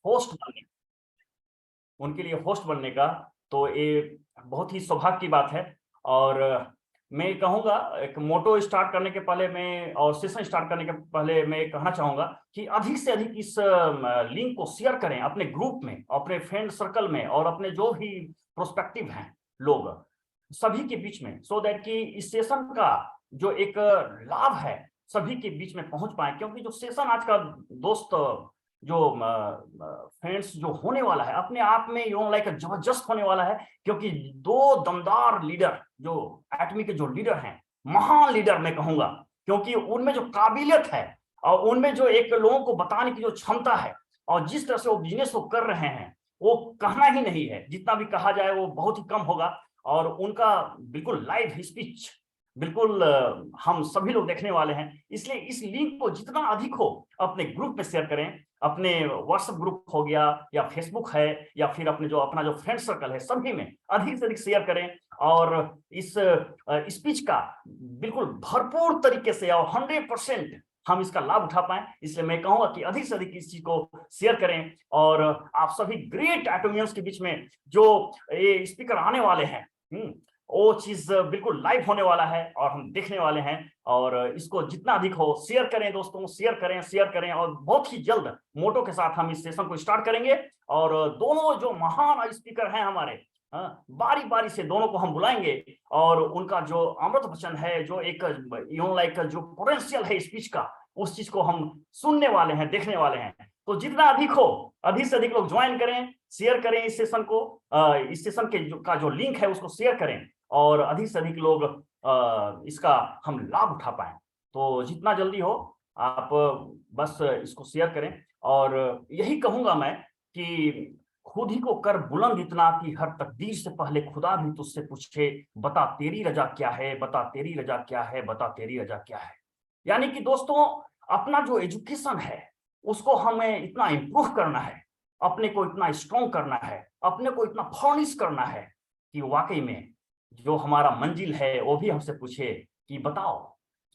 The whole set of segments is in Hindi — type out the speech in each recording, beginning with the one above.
होस्ट बनने उनके लिए होस्ट बनने का, तो ये बहुत ही सौभाग्य की बात है। और मैं कहूँगा, एक मोटो स्टार्ट करने के पहले मैं, और सेशन स्टार्ट करने के पहले मैं कहना चाहूँगा कि अधिक से अधिक इस लिंक को शेयर करें अपने ग्रुप में, अपने फ्रेंड सर्कल में, और अपने जो भी प्रोस्पेक्टिव हैं लोग, सभी के बीच में, सो दैट कि इस सेशन का जो एक लाभ है सभी के बीच में पहुंच पाए। क्योंकि जो सेशन आज का दोस्त, जो फ्रेंड्स जो होने वाला है, अपने आप में लाइक जबरदस्त होने वाला है। क्योंकि दो दमदार लीडर, जो एटमी के जो लीडर हैं, महान लीडर मैं कहूंगा, क्योंकि उनमें जो काबिलियत है और उनमें जो एक लोगों को बताने की जो क्षमता है, और जिस तरह से वो बिजनेस को कर रहे हैं, वो कहना ही नहीं है। जितना भी कहा जाए वो बहुत ही कम होगा। और उनका बिल्कुल लाइव स्पीच बिल्कुल हम सभी लोग देखने वाले हैं। इसलिए इस लिंक को जितना अधिक हो अपने ग्रुप में शेयर करें। अपने व्हाट्सएप ग्रुप हो गया, या फेसबुक है, या फिर अपने जो अपना जो फ्रेंड सर्कल है, सभी में अधिक से अधिक शेयर करें। और इस स्पीच का बिल्कुल भरपूर तरीके से और 100% हम इसका लाभ उठा पाए। इसलिए मैं कहूंगा कि अधिक से अधिक इस चीज को शेयर करें। और आप सभी ग्रेट एटोमियंस के बीच में जो ये स्पीकर आने वाले हैं, वो चीज बिल्कुल लाइव होने वाला है और हम देखने वाले हैं। और इसको जितना अधिक हो शेयर करें दोस्तों, शेयर करें। और बहुत ही जल्द मोटो के साथ हम इस सेशन को स्टार्ट करेंगे। और दोनों जो महान स्पीकर हैं हमारे, बारी बारी से दोनों को हम बुलाएंगे। और उनका जो अमृत वचन है, जो एक लाइक जो पोटेंशियल है स्पीच का, उस चीज को हम सुनने वाले हैं, देखने वाले हैं। तो जितना अधिक हो, अधिक से अधिक लोग ज्वाइन करें, शेयर करें इस सेशन को। इस सेशन का जो लिंक है उसको शेयर करें, और अधिक से अधिक लोग इसका हम लाभ उठा पाए। तो जितना जल्दी हो आप बस इसको शेयर करें। और यही कहूंगा मैं कि खुद ही को कर बुलंद इतना कि हर तकदीर से पहले खुदा भी तुझसे पूछे, बता तेरी रजा क्या है, बता तेरी रजा क्या है, बता तेरी रजा क्या है। यानी कि दोस्तों, अपना जो एजुकेशन है उसको हमें इतना इंप्रूव करना है, अपने को इतना स्ट्रॉन्ग करना है, अपने को इतना फर्निश करना है कि वाकई में जो हमारा मंजिल है वो भी हमसे पूछे कि बताओ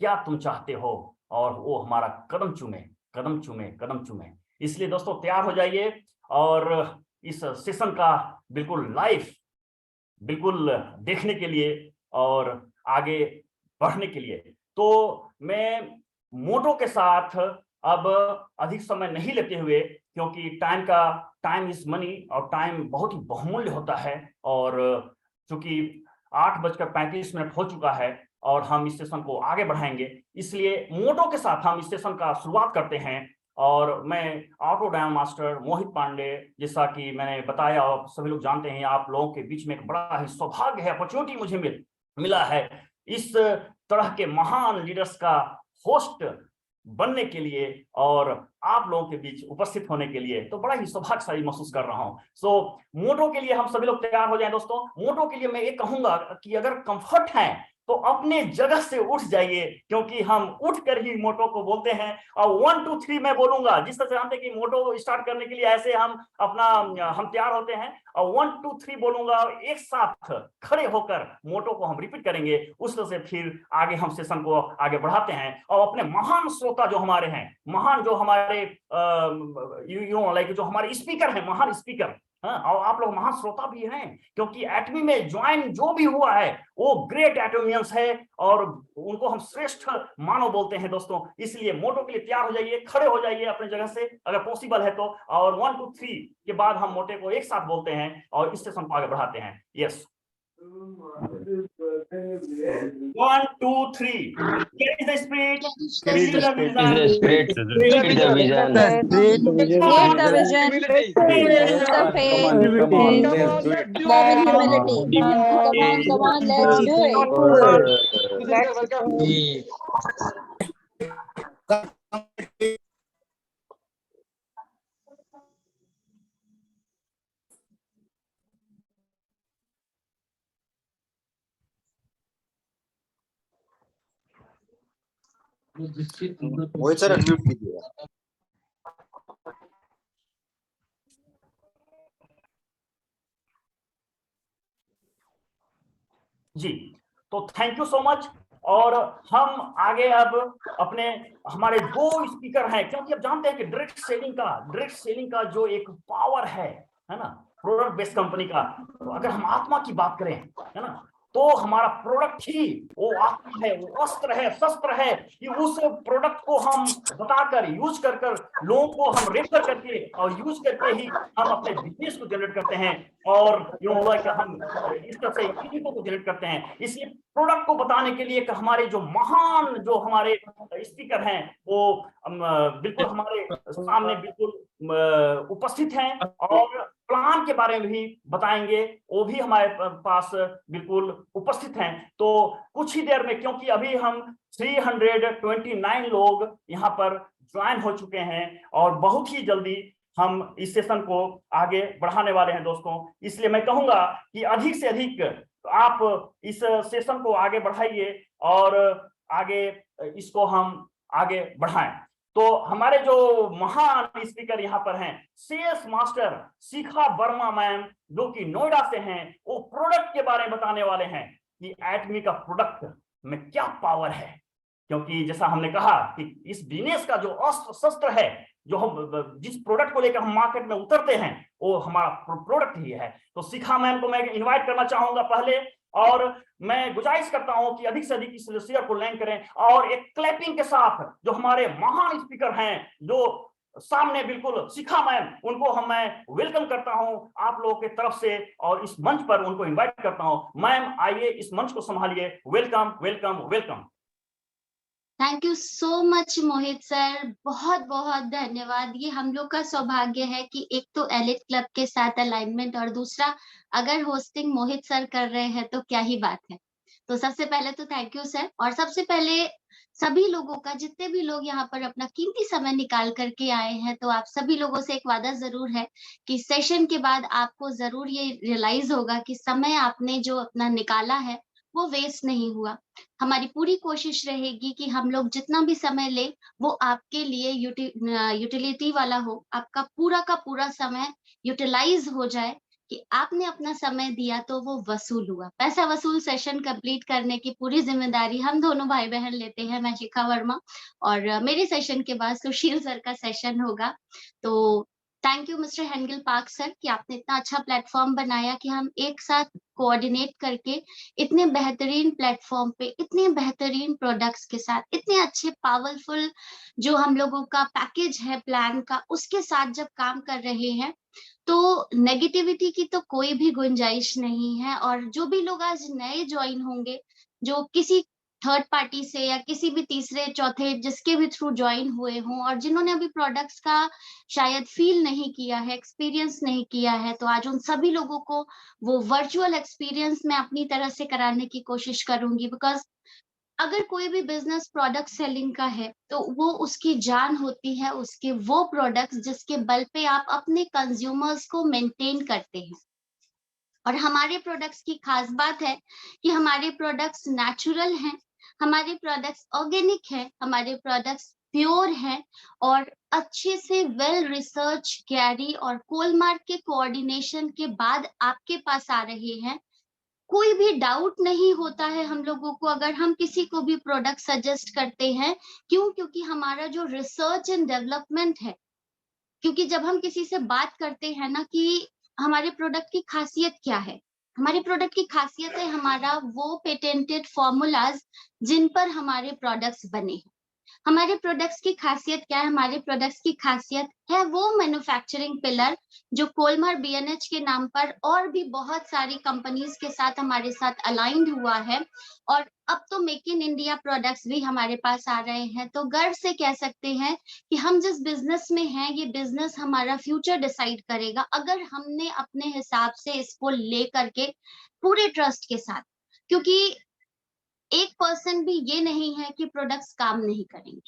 क्या तुम चाहते हो, और वो हमारा कदम चूमे, कदम चूमे, कदम चूमे। इसलिए दोस्तों तैयार हो जाइए, और इस सेशन का बिल्कुल लाइव बिल्कुल देखने के लिए और आगे बढ़ने के लिए। तो मैं मोटो के साथ अब अधिक समय नहीं लेते हुए, क्योंकि टाइम इज मनी, और टाइम बहुत ही बहुमूल्य होता है। और चूंकि 8:35 हो चुका है और हम इस सेशन को आगे बढ़ाएंगे, इसलिए मोटो के साथ हम इस सेशन का शुरुआत करते हैं। और मैं ऑटो डायन मास्टर मोहित पांडे, जैसा कि मैंने बताया और सभी लोग जानते हैं, आप लोगों के बीच में एक बड़ा ही सौभाग्य है, अपॉर्चुनिटी मुझे मिला है इस तरह के महान लीडर्स का होस्ट बनने के लिए और आप लोगों के बीच उपस्थित होने के लिए। तो बड़ा ही सौभाग्यशाली महसूस कर रहा हूं। सो मोटो के लिए हम सभी लोग तैयार हो जाएं दोस्तों। मोटो के लिए मैं ये कहूंगा कि अगर कंफर्ट है तो अपने जगह से उठ जाइए, क्योंकि हम उठकर ही मोटो को बोलते हैं। और 1 2 3 मैं बोलूंगा, जिस तरह से जानते हैं कि मोटो स्टार्ट करने के लिए ऐसे हम तैयार होते हैं। और 1 2 3 बोलूंगा, एक साथ खड़े होकर मोटो को हम रिपीट करेंगे। उस तरह से फिर आगे हम सेशन को आगे बढ़ाते हैं। और अपने महान श्रोता जो हमारे हैं, महान जो हमारे लाइक जो हमारे स्पीकर हैं, महान स्पीकर, हाँ, और आप लोग महान श्रोता भी हैं, क्योंकि एटमी में ज्वाइन जो भी हुआ है वो ग्रेट एटोमियंस है, और उनको हम श्रेष्ठ मानव बोलते हैं दोस्तों। इसलिए मोटो के लिए तैयार हो जाइए, खड़े हो जाइए अपनी जगह से अगर पॉसिबल है तो। और 1 2 3 के बाद हम मोटे को एक साथ बोलते हैं और इस सेशन को आगे बढ़ाते हैं। Yes, 1 2 3। Carry the spirit, Carry the spirit spirit, the spirit, vision, spirit the vision. Create the vision, Create the vision, build the faith, Come on, come on, create let's do it. move in humility. Come on, let's do it. Mohit sir unmute कीजिए। जी, तो थैंक यू सो मच। और हम आगे अब अपने हमारे दो स्पीकर हैं, क्योंकि अब जानते हैं कि डायरेक्ट सेलिंग का जो एक पावर है ना, प्रोडक्ट बेस्ड कंपनी का। तो अगर हम आत्मा की बात करें, है ना, तो हमारा प्रोडक्ट ही वो आत्मा है, वो अस्त्र है, शस्त्र है कि उस प्रोडक्ट को हम बताकर यूज कर लोगों को हम रेफर करके और यूज करके ही हम अपने बिजनेस को जनरेट करते हैं, और हम इस तरह से इनको को जनरेट करते हैं। इसलिए प्रोडक्ट को बताने के लिए हमारे जो महान जो हमारे स्पीकर हैं वो बिल्कुल हमारे सामने बिल्कुल उपस्थित हैं, और प्लान के बारे में भी बताएंगे, वो भी हमारे पास बिल्कुल उपस्थित हैं। तो कुछ ही देर में, क्योंकि अभी हम 329 लोग यहाँ पर ज्वाइन हो चुके हैं, और बहुत ही जल्दी हम इस सेशन को आगे बढ़ाने वाले हैं दोस्तों। इसलिए मैं कहूंगा कि अधिक से अधिक आप इस सेशन को आगे बढ़ाइए और आगे इसको हम आगे बढ़ाएं। तो हमारे जो महान स्पीकर यहाँ पर हैं, sales master Shikha Verma ma'am, जो कि नोएडा से हैं, वो प्रोडक्ट के बारे में बताने वाले हैं कि एटमी का प्रोडक्ट में क्या पावर है। क्योंकि जैसा हमने कहा कि इस बिजनेस का जो अस्त्र शस्त्र है, जो हम जिस प्रोडक्ट को लेकर हम मार्केट में उतरते हैं, वो हमारा प्रोडक्ट ही है। तो शिखा मैम को मैं इनवाइट करना चाहूंगा पहले, और मैं गुजारिश करता हूं कि अधिक से अधिक इस शेयर को लाइक करें, और एक क्लैपिंग के साथ जो हमारे महान स्पीकर हैं, जो सामने बिल्कुल शिखा मैम, उनको मैं वेलकम करता हूं आप लोगों के तरफ से, और इस मंच पर उनको इनवाइट करता हूं। मैम आइए, इस मंच को संभालिए। Welcome welcome welcome. Thank you so much Mohit sir, बहुत बहुत धन्यवाद। ये हम लोग का सौभाग्य है कि एक तो एलिट क्लब के साथ अलाइनमेंट, और दूसरा अगर होस्टिंग मोहित सर कर रहे हैं तो क्या ही बात है। तो सबसे पहले तो थैंक यू सर। और सबसे पहले सभी लोगों का, जितने भी लोग यहाँ पर अपना कीमती समय निकाल करके आए हैं, तो आप सभी लोगों से एक वादा जरूर है कि सेशन के बाद आपको जरूर ये रियलाइज होगा कि समय आपने जो अपना निकाला है वो वेस्ट नहीं हुआ। हमारी पूरी कोशिश रहेगी कि हम लोग जितना भी समय ले वो आपके लिए यूटिलिटी वाला हो, आपका पूरा का पूरा समय यूटिलाइज हो जाए, कि आपने अपना समय दिया तो वो वसूल हुआ। पैसा वसूल सेशन कंप्लीट करने की पूरी जिम्मेदारी हम दोनों भाई बहन लेते हैं। मैं शिखा वर्मा, और मेरे सेशन के बाद सुशील सर का सेशन होगा। तो thank you mister Hengel Park sir कि आपने इतना अच्छा प्लेटफॉर्म बनाया कि हम एक साथ कोऑर्डिनेट करके इतने बेहतरीन प्लेटफॉर्म पे, इतने बेहतरीन प्रोडक्ट्स के साथ, इतने अच्छे पावरफुल जो हम लोगों का पैकेज है प्लान का, उसके साथ जब काम कर रहे हैं, तो नेगेटिविटी की तो कोई भी गुंजाइश नहीं है। और जो भी लोग आज नए ज्वाइन होंगे, जो किसी थर्ड पार्टी से या किसी भी तीसरे चौथे जिसके भी थ्रू ज्वाइन हुए हों, और जिन्होंने अभी प्रोडक्ट्स का शायद फील नहीं किया है, एक्सपीरियंस नहीं किया है, तो आज उन सभी लोगों को वो वर्चुअल एक्सपीरियंस मैं अपनी तरह से कराने की कोशिश करूंगी। बिकॉज अगर कोई भी बिजनेस प्रोडक्ट सेलिंग का है तो वो उसकी जान होती है, उसके वो प्रोडक्ट्स जिसके बल पे आप अपने कंज्यूमर्स को मेंटेन करते हैं। और हमारे प्रोडक्ट्स की खास बात है कि हमारे प्रोडक्ट्स नेचुरल हैं, हमारे प्रोडक्ट्स ऑर्गेनिक है, हमारे प्रोडक्ट्स प्योर हैं, और अच्छे से वेल रिसर्च कैरी और कोलमार्क के कोऑर्डिनेशन के बाद आपके पास आ रहे हैं। कोई भी डाउट नहीं होता है हम लोगों को अगर हम किसी को भी प्रोडक्ट सजेस्ट करते हैं। क्यों? क्योंकि हमारा जो रिसर्च एंड डेवलपमेंट है, क्योंकि जब हम किसी से बात करते हैं ना कि हमारे प्रोडक्ट की खासियत क्या है, हमारे प्रोडक्ट की खासियत है हमारा वो पेटेंटेड फॉर्मूलाज जिन पर हमारे प्रोडक्ट्स बने हैं। हमारे प्रोडक्ट्स की खासियत क्या है? हमारे प्रोडक्ट्स की खासियत है वो मैन्युफैक्चरिंग पिलर जो कोलमार बीएनएच के नाम पर और भी बहुत सारी कंपनीज के साथ हमारे साथ अलाइंड हुआ है, और अब तो मेक इन इंडिया प्रोडक्ट्स भी हमारे पास आ रहे हैं। तो गर्व से कह सकते हैं कि हम जिस बिजनेस में हैं, ये बिजनेस हमारा फ्यूचर डिसाइड करेगा अगर हमने अपने हिसाब से इसको ले करके पूरे ट्रस्ट के साथ। क्योंकि 1% भी ये नहीं है कि प्रोडक्ट्स काम नहीं करेंगे।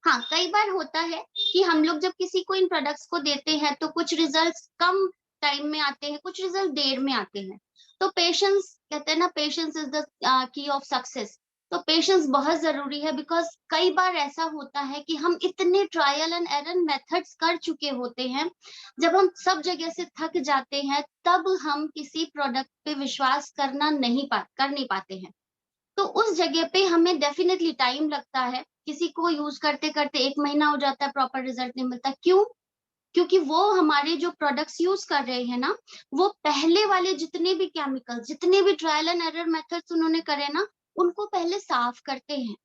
हाँ, कई बार होता है कि हम लोग जब किसी को इन प्रोडक्ट्स को देते हैं तो कुछ रिजल्ट्स कम टाइम में आते हैं, कुछ रिजल्ट देर में आते हैं। तो पेशेंस, कहते हैं ना, patience is the key of success. तो पेशेंस बहुत जरूरी है, बिकॉज कई बार ऐसा होता है कि हम इतने ट्रायल एंड एरर मेथड्स कर चुके होते हैं, जब हम सब जगह से थक जाते हैं तब हम किसी प्रोडक्ट पे विश्वास कर नहीं पाते हैं। तो उस जगह पे हमें डेफिनेटली टाइम लगता है, किसी को यूज करते करते 1 महीना हो जाता है, प्रॉपर रिजल्ट नहीं मिलता। क्यों? क्योंकि वो हमारे जो प्रोडक्ट्स यूज कर रहे हैं ना, वो पहले वाले जितने भी केमिकल, जितने भी ट्रायल एंड एरर मेथड्स उन्होंने करे ना, उनको पहले साफ करते हैं।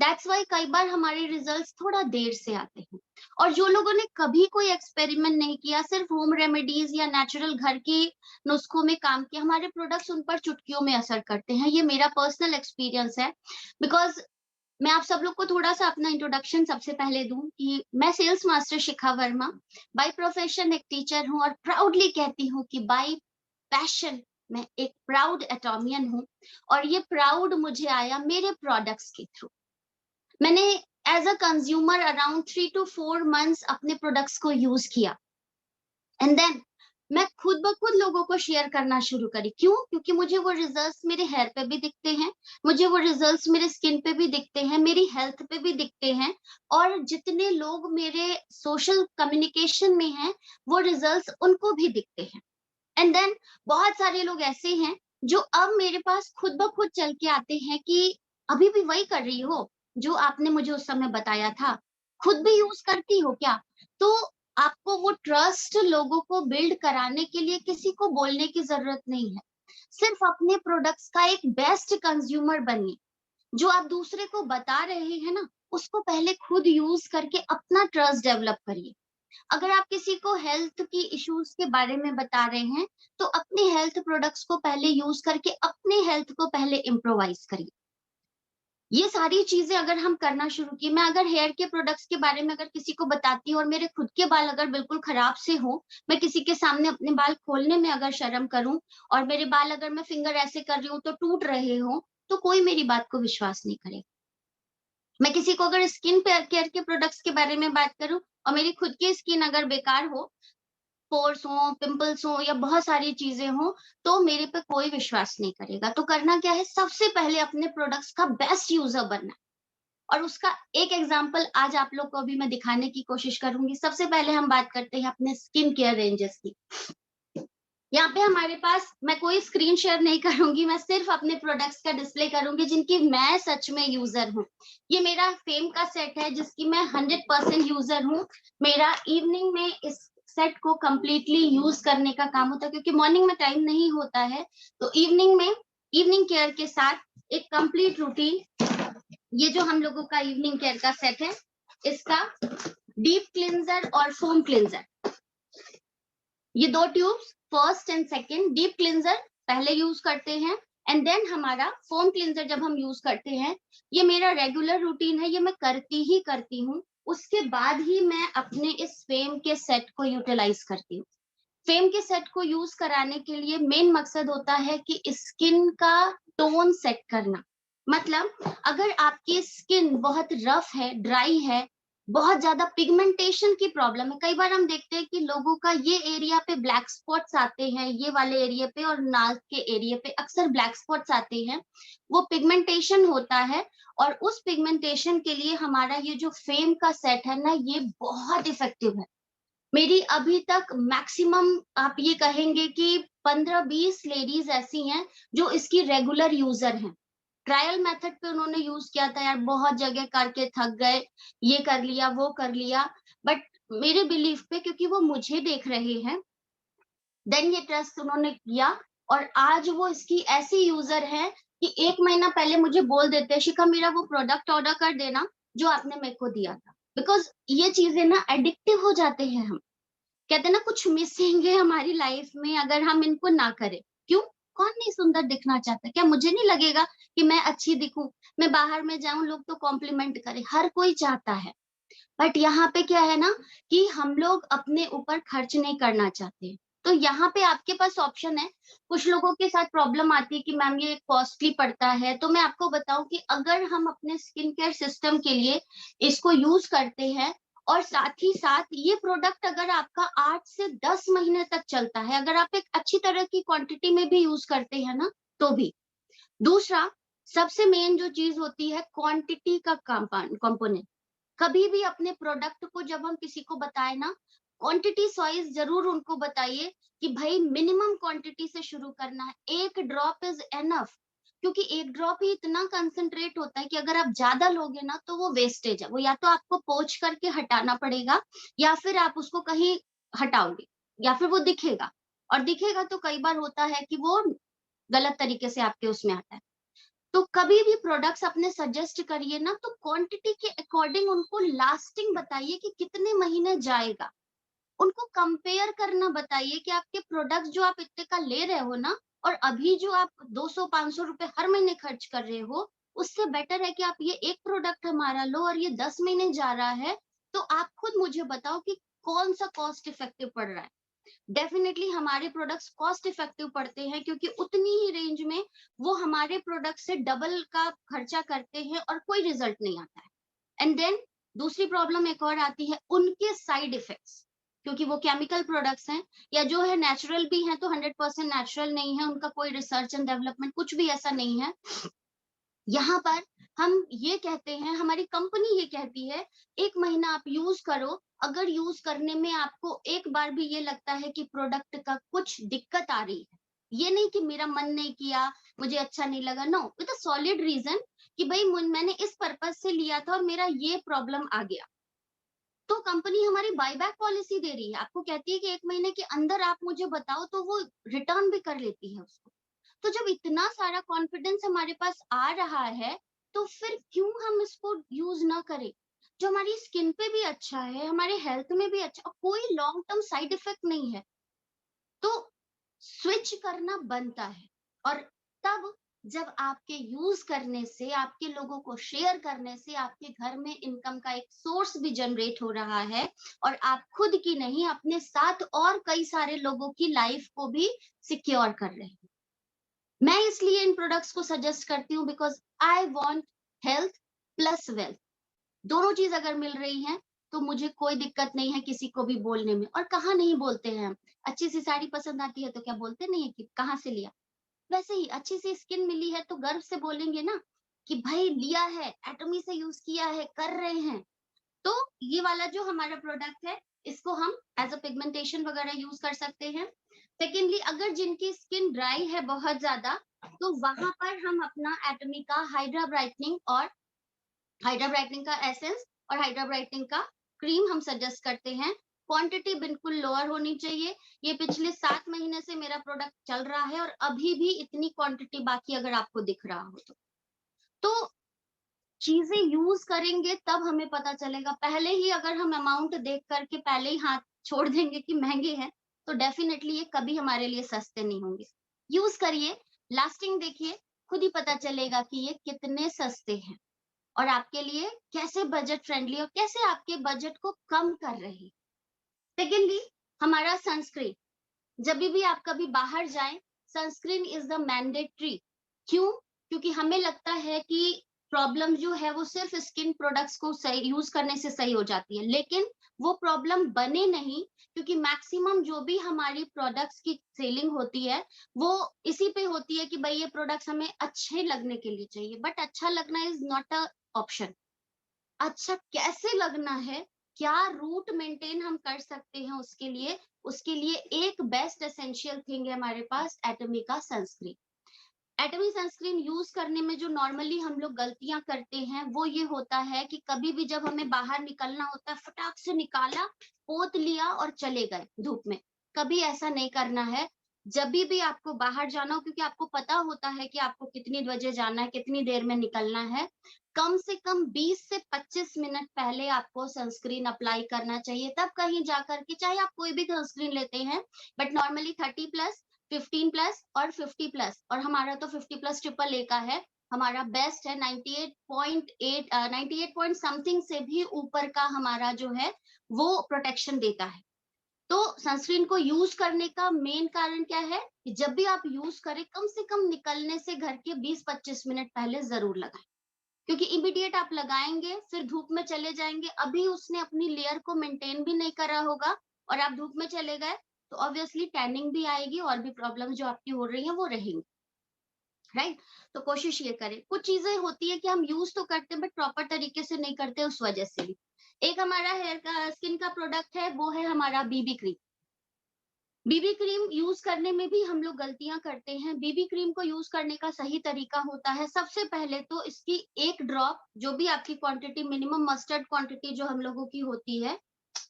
दैट्स वाई कई बार हमारे रिजल्ट्स थोड़ा देर से आते हैं। और जो लोगों ने कभी कोई एक्सपेरिमेंट नहीं किया, सिर्फ होम रेमेडीज या नेचुरल घर के नुस्खों में काम किया, हमारे प्रोडक्ट्स उन पर चुटकियों में असर करते हैं। ये मेरा पर्सनल एक्सपीरियंस है। बिकॉज मैं आप सब लोग को थोड़ा सा अपना इंट्रोडक्शन सबसे पहले दूं कि मैं sales master Shikha Verma by profession एक टीचर हूं, और प्राउडली कहती हूं कि बाय पैशन मैं एक प्राउड एटॉमियन हूं। और ये प्राउड मुझे आया मेरे प्रोडक्ट्स के थ्रू। मैंने as a consumer around 3 to 4 months अपने प्रोडक्ट्स को यूज किया, एंड देन मैं खुद ब खुद लोगों को शेयर करना शुरू करी। क्यों? क्योंकि मुझे वो रिजल्ट्स मेरे हेयर पे भी दिखते हैं, मुझे वो रिजल्ट्स मेरे स्किन पे भी दिखते हैं, मेरी हेल्थ पे भी दिखते हैं, और जितने लोग मेरे सोशल कम्युनिकेशन में हैं, वो रिजल्ट्स उनको भी दिखते हैं। एंड देन बहुत सारे लोग ऐसे हैं जो अब मेरे पास खुद ब खुद चल के आते हैं कि अभी भी वही कर रही हो जो आपने मुझे उस समय बताया था, खुद भी यूज करती हो क्या? तो आपको वो ट्रस्ट लोगों को बिल्ड कराने के लिए किसी को बोलने की जरूरत नहीं है। सिर्फ अपने प्रोडक्ट्स का एक बेस्ट कंज्यूमर बनिए। जो आप दूसरे को बता रहे हैं ना, उसको पहले खुद यूज करके अपना ट्रस्ट डेवलप करिए। अगर आप किसी को हेल्थ की इश्यूज के बारे में बता रहे हैं, तो अपने हेल्थ प्रोडक्ट्स को पहले यूज करके अपने हेल्थ को पहले इम्प्रोवाइज करिए। ये सारी चीजें अगर हम करना शुरू की, मैं अगर हेयर के प्रोडक्ट्स के बारे में अगर किसी को बताती हूँ और मेरे खुद के बाल अगर बिल्कुल खराब से हो, मैं किसी के सामने अपने बाल खोलने में अगर शर्म करूं, और मेरे बाल अगर मैं फिंगर ऐसे कर रही हूँ तो टूट रहे हो, तो कोई मेरी बात को विश्वास नहीं करेगा। मैं किसी को अगर स्किन केयर के प्रोडक्ट्स के बारे में बात करूं और मेरी खुद की स्किन अगर बेकार हो, पोर्स हो, पिंपल्स हो, या बहुत सारी चीजें हो, तो मेरे पे कोई विश्वास नहीं करेगा। तो करना क्या है? सबसे पहले अपने प्रोडक्ट्स का बेस्ट यूजर बनना। और उसका एक एग्जांपल आज आप लोग को भी मैं दिखाने की कोशिश करूंगी। सबसे पहले हम बात करते हैं अपने स्किन केयर रेंजेस की। यहाँ पे हमारे पास, मैं कोई स्क्रीन शेयर नहीं करूंगी, मैं सिर्फ अपने प्रोडक्ट्स का डिस्प्ले करूंगी जिनकी मैं सच में यूजर हूँ। ये मेरा फेम का सेट है जिसकी मैं 100% यूजर हूँ। मेरा इवनिंग में इस सेट को कंप्लीटली यूज करने का काम होता है, क्योंकि मॉर्निंग में टाइम नहीं होता है। तो इवनिंग में इवनिंग केयर के साथ एक कंप्लीट रूटीन, ये जो हम लोगों का इवनिंग केयर का सेट है, इसका डीप क्लिंजर और फोम क्लिंजर, ये दो tubes, first and second. Deep cleanser पहले यूज करते हैं, एंड देन हमारा फोम क्लिंजर जब हम यूज करते हैं, ये मेरा रेगुलर रूटीन है, ये मैं करती हूँ। उसके बाद ही मैं अपने इस फेम के सेट को यूटिलाइज करती हूँ। फेम के सेट को यूज कराने के लिए मेन मकसद होता है कि स्किन का टोन सेट करना। मतलब अगर आपकी स्किन बहुत रफ है, ड्राई है, बहुत ज्यादा पिगमेंटेशन की प्रॉब्लम है, कई बार हम देखते हैं कि लोगों का ये एरिया पे ब्लैक स्पॉट्स आते हैं, ये वाले एरिया पे और नाक के एरिया पे अक्सर ब्लैक स्पॉट्स आते हैं, वो पिगमेंटेशन होता है। और उस पिगमेंटेशन के लिए हमारा ये जो फेम का सेट है ना, ये बहुत इफेक्टिव है। मेरी अभी तक मैक्सिमम आप ये कहेंगे कि 15-20 लेडीज ऐसी हैं जो इसकी रेगुलर यूजर हैं। ट्रायल मेथड पे उन्होंने यूज किया था यार, बहुत जगह करके थक गए, ये कर लिया वो कर लिया, बट मेरे बिलीफ पे, क्योंकि वो मुझे देख रहे हैं, देन ये ट्रस्ट उन्होंने किया। और आज वो इसकी ऐसी यूजर है कि 1 महीना पहले मुझे बोल देते हैं, शिखा मेरा वो प्रोडक्ट ऑर्डर कर देना जो आपने मेरे को दिया था। बिकॉज ये चीजें ना एडिक्टिव हो जाते हैं। हम कहते हैं ना, कुछ मिसिंग है हमारी लाइफ में अगर हम इनको ना करें। क्यों? कौन नहीं सुंदर दिखना चाहता? क्या मुझे नहीं लगेगा कि मैं अच्छी दिखूं? मैं बाहर में जाऊं, लोग तो कॉम्प्लीमेंट करें, हर कोई चाहता है। बट यहाँ पे क्या है ना, कि हम लोग अपने ऊपर खर्च नहीं करना चाहते। तो यहाँ पे आपके पास ऑप्शन है। कुछ लोगों के साथ प्रॉब्लम आती है कि मैम ये कॉस्टली पड़ता है, तो मैं आपको बताऊं कि अगर हम अपने स्किन केयर सिस्टम के लिए इसको यूज करते हैं, और साथ ही साथ ये प्रोडक्ट अगर आपका 8 से 10 महीने तक चलता है, अगर आप एक अच्छी तरह की क्वांटिटी में भी यूज करते हैं ना, तो भी। दूसरा, सबसे मेन जो चीज होती है, क्वांटिटी का कंपोनेंट। कभी भी अपने प्रोडक्ट को जब हम किसी को बताए ना, क्वांटिटी वाइज जरूर उनको बताइए कि भाई मिनिमम क्वांटिटी से शुरू करना है, 1 ड्रॉप इज एनफ। क्योंकि एक ड्रॉप ही इतना कंसंट्रेट होता है कि अगर आप ज्यादा लोगे ना तो वो वेस्टेज है, वो या तो आपको पोंछ करके हटाना पड़ेगा या फिर आप उसको कहीं हटाओगे या फिर वो दिखेगा, और दिखेगा तो कई बार होता है कि वो गलत तरीके से आपके उसमें आता है। तो कभी भी प्रोडक्ट्स अपने सजेस्ट करिए ना तो क्वांटिटी के अकॉर्डिंग उनको लास्टिंग बताइए कि कितने महीने जाएगा। उनको कंपेयर करना बताइए कि आपके प्रोडक्ट्स जो आप इतने का ले रहे हो ना, और अभी जो आप 200-500 रुपए हर महीने खर्च कर रहे हो, उससे बेटर है कि आप ये एक प्रोडक्ट हमारा लो और ये 10 महीने जा रहा है, तो आप खुद मुझे बताओ कि कौन सा कॉस्ट इफेक्टिव पड़ रहा है। डेफिनेटली हमारे प्रोडक्ट्स कॉस्ट इफेक्टिव पड़ते हैं क्योंकि उतनी ही रेंज में वो हमारे प्रोडक्ट से डबल का खर्चा करते हैं और कोई रिजल्ट नहीं आता है। एंड देन दूसरी प्रॉब्लम एक और आती है, उनके साइड इफेक्ट्स, क्योंकि वो केमिकल प्रोडक्ट्स हैं या जो है नेचुरल भी हैं तो 100% नेचुरल नहीं है, उनका कोई रिसर्च एंड डेवलपमेंट कुछ भी ऐसा नहीं है। यहाँ पर हम ये कहते हैं, हमारी कंपनी ये कहती है 1 महीना आप यूज करो, अगर यूज करने में आपको एक बार भी ये लगता है कि प्रोडक्ट का कुछ दिक्कत आ रही है, ये नहीं कि मेरा मन नहीं किया, मुझे अच्छा नहीं लगा, no, with a solid reason कि भाई मैंने इस पर्पज से लिया था और मेरा ये प्रॉब्लम आ गया, तो कंपनी हमारी बायबैक पॉलिसी दे रही है, आपको कहती है कि 1 महीने के अंदर आप मुझे बताओ, तो वो रिटर्न भी कर लेती है उसको। तो जब इतना सारा कॉन्फिडेंस हमारे पास आ रहा है, तो फिर क्यों हम इसको यूज ना करें, जो हमारी स्किन पे भी अच्छा है, हमारे हेल्थ में भी अच्छा, कोई लॉन्ग टर्म साइड इफेक्ट नहीं है, तो स्विच करना बनता है। और तब जब आपके यूज करने से, आपके लोगों को शेयर करने से आपके घर में इनकम का एक सोर्स भी जनरेट हो रहा है, और आप खुद की नहीं अपने साथ और कई सारे लोगों की लाइफ को भी सिक्योर कर रहे हैं। मैं इसलिए इन प्रोडक्ट्स को सजेस्ट करती हूँ because I want health plus wealth, दोनों चीज अगर मिल रही हैं तो मुझे कोई दिक्कत नहीं है किसी को भी बोलने में। और कहाँ नहीं बोलते हैं हम, अच्छी सी साड़ी पसंद आती है तो क्या बोलते नहीं है कि कहाँ से लिया, वैसे ही अच्छी सी स्किन मिली है तो गर्व से बोलेंगे ना कि भाई लिया है, एटमी से यूज किया है, कर रहे हैं। तो ये वाला जो हमारा प्रोडक्ट है, इसको हम एज अ पिगमेंटेशन वगैरह यूज कर सकते हैं। सेकेंडली, अगर जिनकी स्किन ड्राई है बहुत ज्यादा, तो वहां पर हम अपना एटमी का हाइड्रा ब्राइटनिंग और हाइड्रा ब्राइटनिंग का एसेंस और हाइड्रा ब्राइटनिंग का क्रीम हम सजेस्ट करते हैं। क्वांटिटी बिल्कुल लोअर होनी चाहिए। ये पिछले 7 महीने से मेरा प्रोडक्ट चल रहा है और अभी भी इतनी क्वांटिटी बाकी अगर आपको दिख रहा हो तो चीजें यूज करेंगे तब हमें पता चलेगा। पहले ही अगर हम अमाउंट देख करके पहले ही हाथ छोड़ देंगे कि महंगे हैं, तो डेफिनेटली ये कभी हमारे लिए सस्ते नहीं होंगे। यूज करिए, लास्टिंग देखिए, खुद ही पता चलेगा कि ये कितने सस्ते हैं और आपके लिए कैसे बजट फ्रेंडली और कैसे आपके बजट को कम कर रहे हैं। सेकेंडली, हमारा सनस्क्रीन, जब भी आप कभी बाहर जाएं, सनस्क्रीन इज द मैंडेटरी। क्यों? क्योंकि हमें लगता है कि प्रॉब्लम जो है वो सिर्फ स्किन प्रोडक्ट्स को सही यूज करने से सही हो जाती है, लेकिन वो प्रॉब्लम बने नहीं, क्योंकि मैक्सिमम जो भी हमारी प्रोडक्ट्स की सेलिंग होती है वो इसी पे होती है कि भाई ये प्रोडक्ट्स हमें अच्छे लगने के लिए चाहिए, बट अच्छा लगना इज नॉट अ ऑप्शन। अच्छा कैसे लगना है, क्या रूट मेंटेन हम कर सकते हैं उसके लिए एक बेस्ट एसेंशियल थिंग है हमारे पास, एटमी का सनस्क्रीन। एटमी सनस्क्रीन यूज करने में जो नॉर्मली हम लोग गलतियां करते हैं वो ये होता है कि कभी भी जब हमें बाहर निकलना होता है, फटाक से निकाला, पोत लिया और चले गए धूप में। कभी ऐसा नहीं करना है। जब भी आपको बाहर जाना हो, क्योंकि आपको पता होता है कि आपको कितनी बजे जाना है, कितनी देर में निकलना है, कम से कम 20 से 25 मिनट पहले आपको सनस्क्रीन अप्लाई करना चाहिए। तब कहीं जाकर के, चाहे आप कोई भी सनस्क्रीन लेते हैं, बट नॉर्मली 30 प्लस, 15 प्लस और 50 प्लस, और हमारा तो 50 प्लस ट्रिपल ए का है, हमारा बेस्ट है। 98.8 98 पॉइंट समथिंग से भी ऊपर का हमारा जो है वो प्रोटेक्शन देता है। तो सनस्क्रीन को यूज करने का मेन कारण क्या है कि जब भी आप यूज करें, कम से कम निकलने से घर के 20-25 मिनट पहले जरूर लगाएं, क्योंकि इमीडिएट आप लगाएंगे फिर धूप में चले जाएंगे, अभी उसने अपनी लेयर को मेंटेन भी नहीं करा होगा और आप धूप में चले गए तो ऑब्वियसली टैनिंग भी आएगी और भी प्रॉब्लम जो आपकी हो रही है वो रहेंगी, राइट। तो कोशिश ये करें। कुछ चीजें होती है कि हम यूज तो करते हैं बट प्रॉपर तरीके से नहीं करते, उस वजह से भी। एक हमारा हेयर का स्किन का प्रोडक्ट है, वो है हमारा BB cream. BB cream use करने में भी हम लोग गलतियां करते हैं। बीबी क्रीम को यूज करने का सही तरीका होता है, सबसे पहले तो इसकी एक ड्रॉप, जो भी आपकी क्वांटिटी, मिनिमम मस्टर्ड क्वांटिटी जो हम लोगों की होती है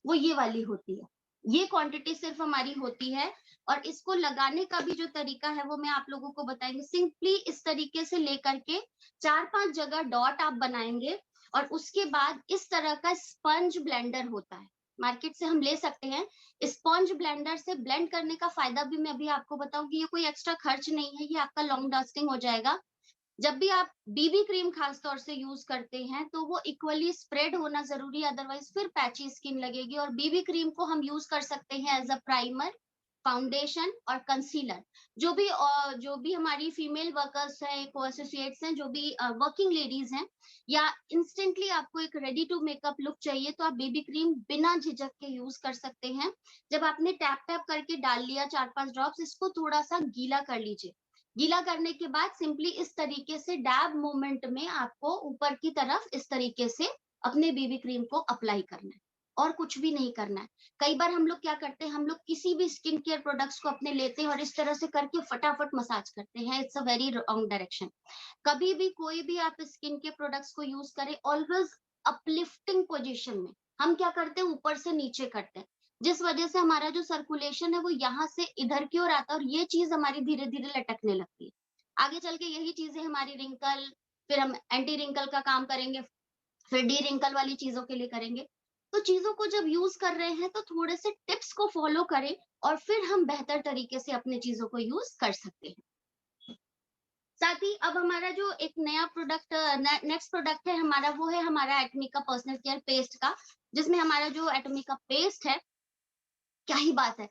वो ये वाली होती है। ये क्वांटिटी सिर्फ हमारी होती है। और इसको लगाने का भी जो तरीका है वो मैं आप लोगों को बताएंगे। सिंपली इस तरीके से लेकर के 4-5 जगह डॉट आप बनाएंगे और उसके बाद इस तरह का स्पंज ब्लेंडर होता है, मार्केट से हम ले सकते हैं। स्पंज ब्लेंडर से ब्लेंड करने का फायदा भी मैं अभी आपको बताऊंगी। ये कोई एक्स्ट्रा खर्च नहीं है, ये आपका लॉन्ग लास्टिंग हो जाएगा। जब भी आप बीबी क्रीम खास तौर से यूज करते हैं तो वो इक्वली स्प्रेड होना जरूरी है, अदरवाइज फिर पैची स्किन लगेगी। और बीबी क्रीम को हम यूज कर सकते हैं एज अ प्राइमर, फाउंडेशन और कंसीलर। जो भी हमारी फीमेल वर्कर्स हैं, को एसोसिएट्स हैं, जो भी वर्किंग लेडीज हैं, या इंस्टेंटली आपको एक रेडी टू मेकअप लुक चाहिए तो आप बीबी क्रीम बिना झिझक के यूज कर सकते हैं। जब आपने टैप टैप करके डाल लिया 4-5 ड्रॉप्स, इसको थोड़ा सा गीला कर लीजिए। गीला करने के बाद सिंपली इस तरीके से डैब मूवमेंट में आपको ऊपर की तरफ इस तरीके से अपने बीबी क्रीम को अप्लाई करना है, और कुछ भी नहीं करना है। कई बार हम लोग क्या करते हैं, हम लोग किसी भी स्किन केयर प्रोडक्ट्स को अपने लेते हैं और इस तरह से करके फटाफट मसाज करते हैं। It's a very wrong direction. कभी भी कोई भी आप स्किन के प्रोडक्ट्स को यूज करें, ऑलवेज अपलिफ्टिंग पोजीशन में। हम क्या करते हैं, ऊपर से नीचे करते हैं, जिस वजह से हमारा जो सर्कुलेशन है वो यहाँ से इधर की ओर आता है और ये चीज हमारी धीरे धीरे लटकने लगती है। आगे चल के यही चीजें हमारी रिंकल, फिर हम एंटी रिंकल का काम करेंगे, फिर डी रिंकल वाली चीजों के लिए करेंगे। तो चीजों को जब यूज कर रहे हैं तो थोड़े से टिप्स को फॉलो करें और फिर हम बेहतर तरीके से अपने चीजों को यूज कर सकते हैं। साथ ही अब हमारा जो एक नया प्रोडक्ट, नेक्स्ट प्रोडक्ट है हमारा, वो है हमारा एटमी का पर्सनल केयर पेस्ट का, जिसमें हमारा जो एटमी का पेस्ट है, क्या ही बात है।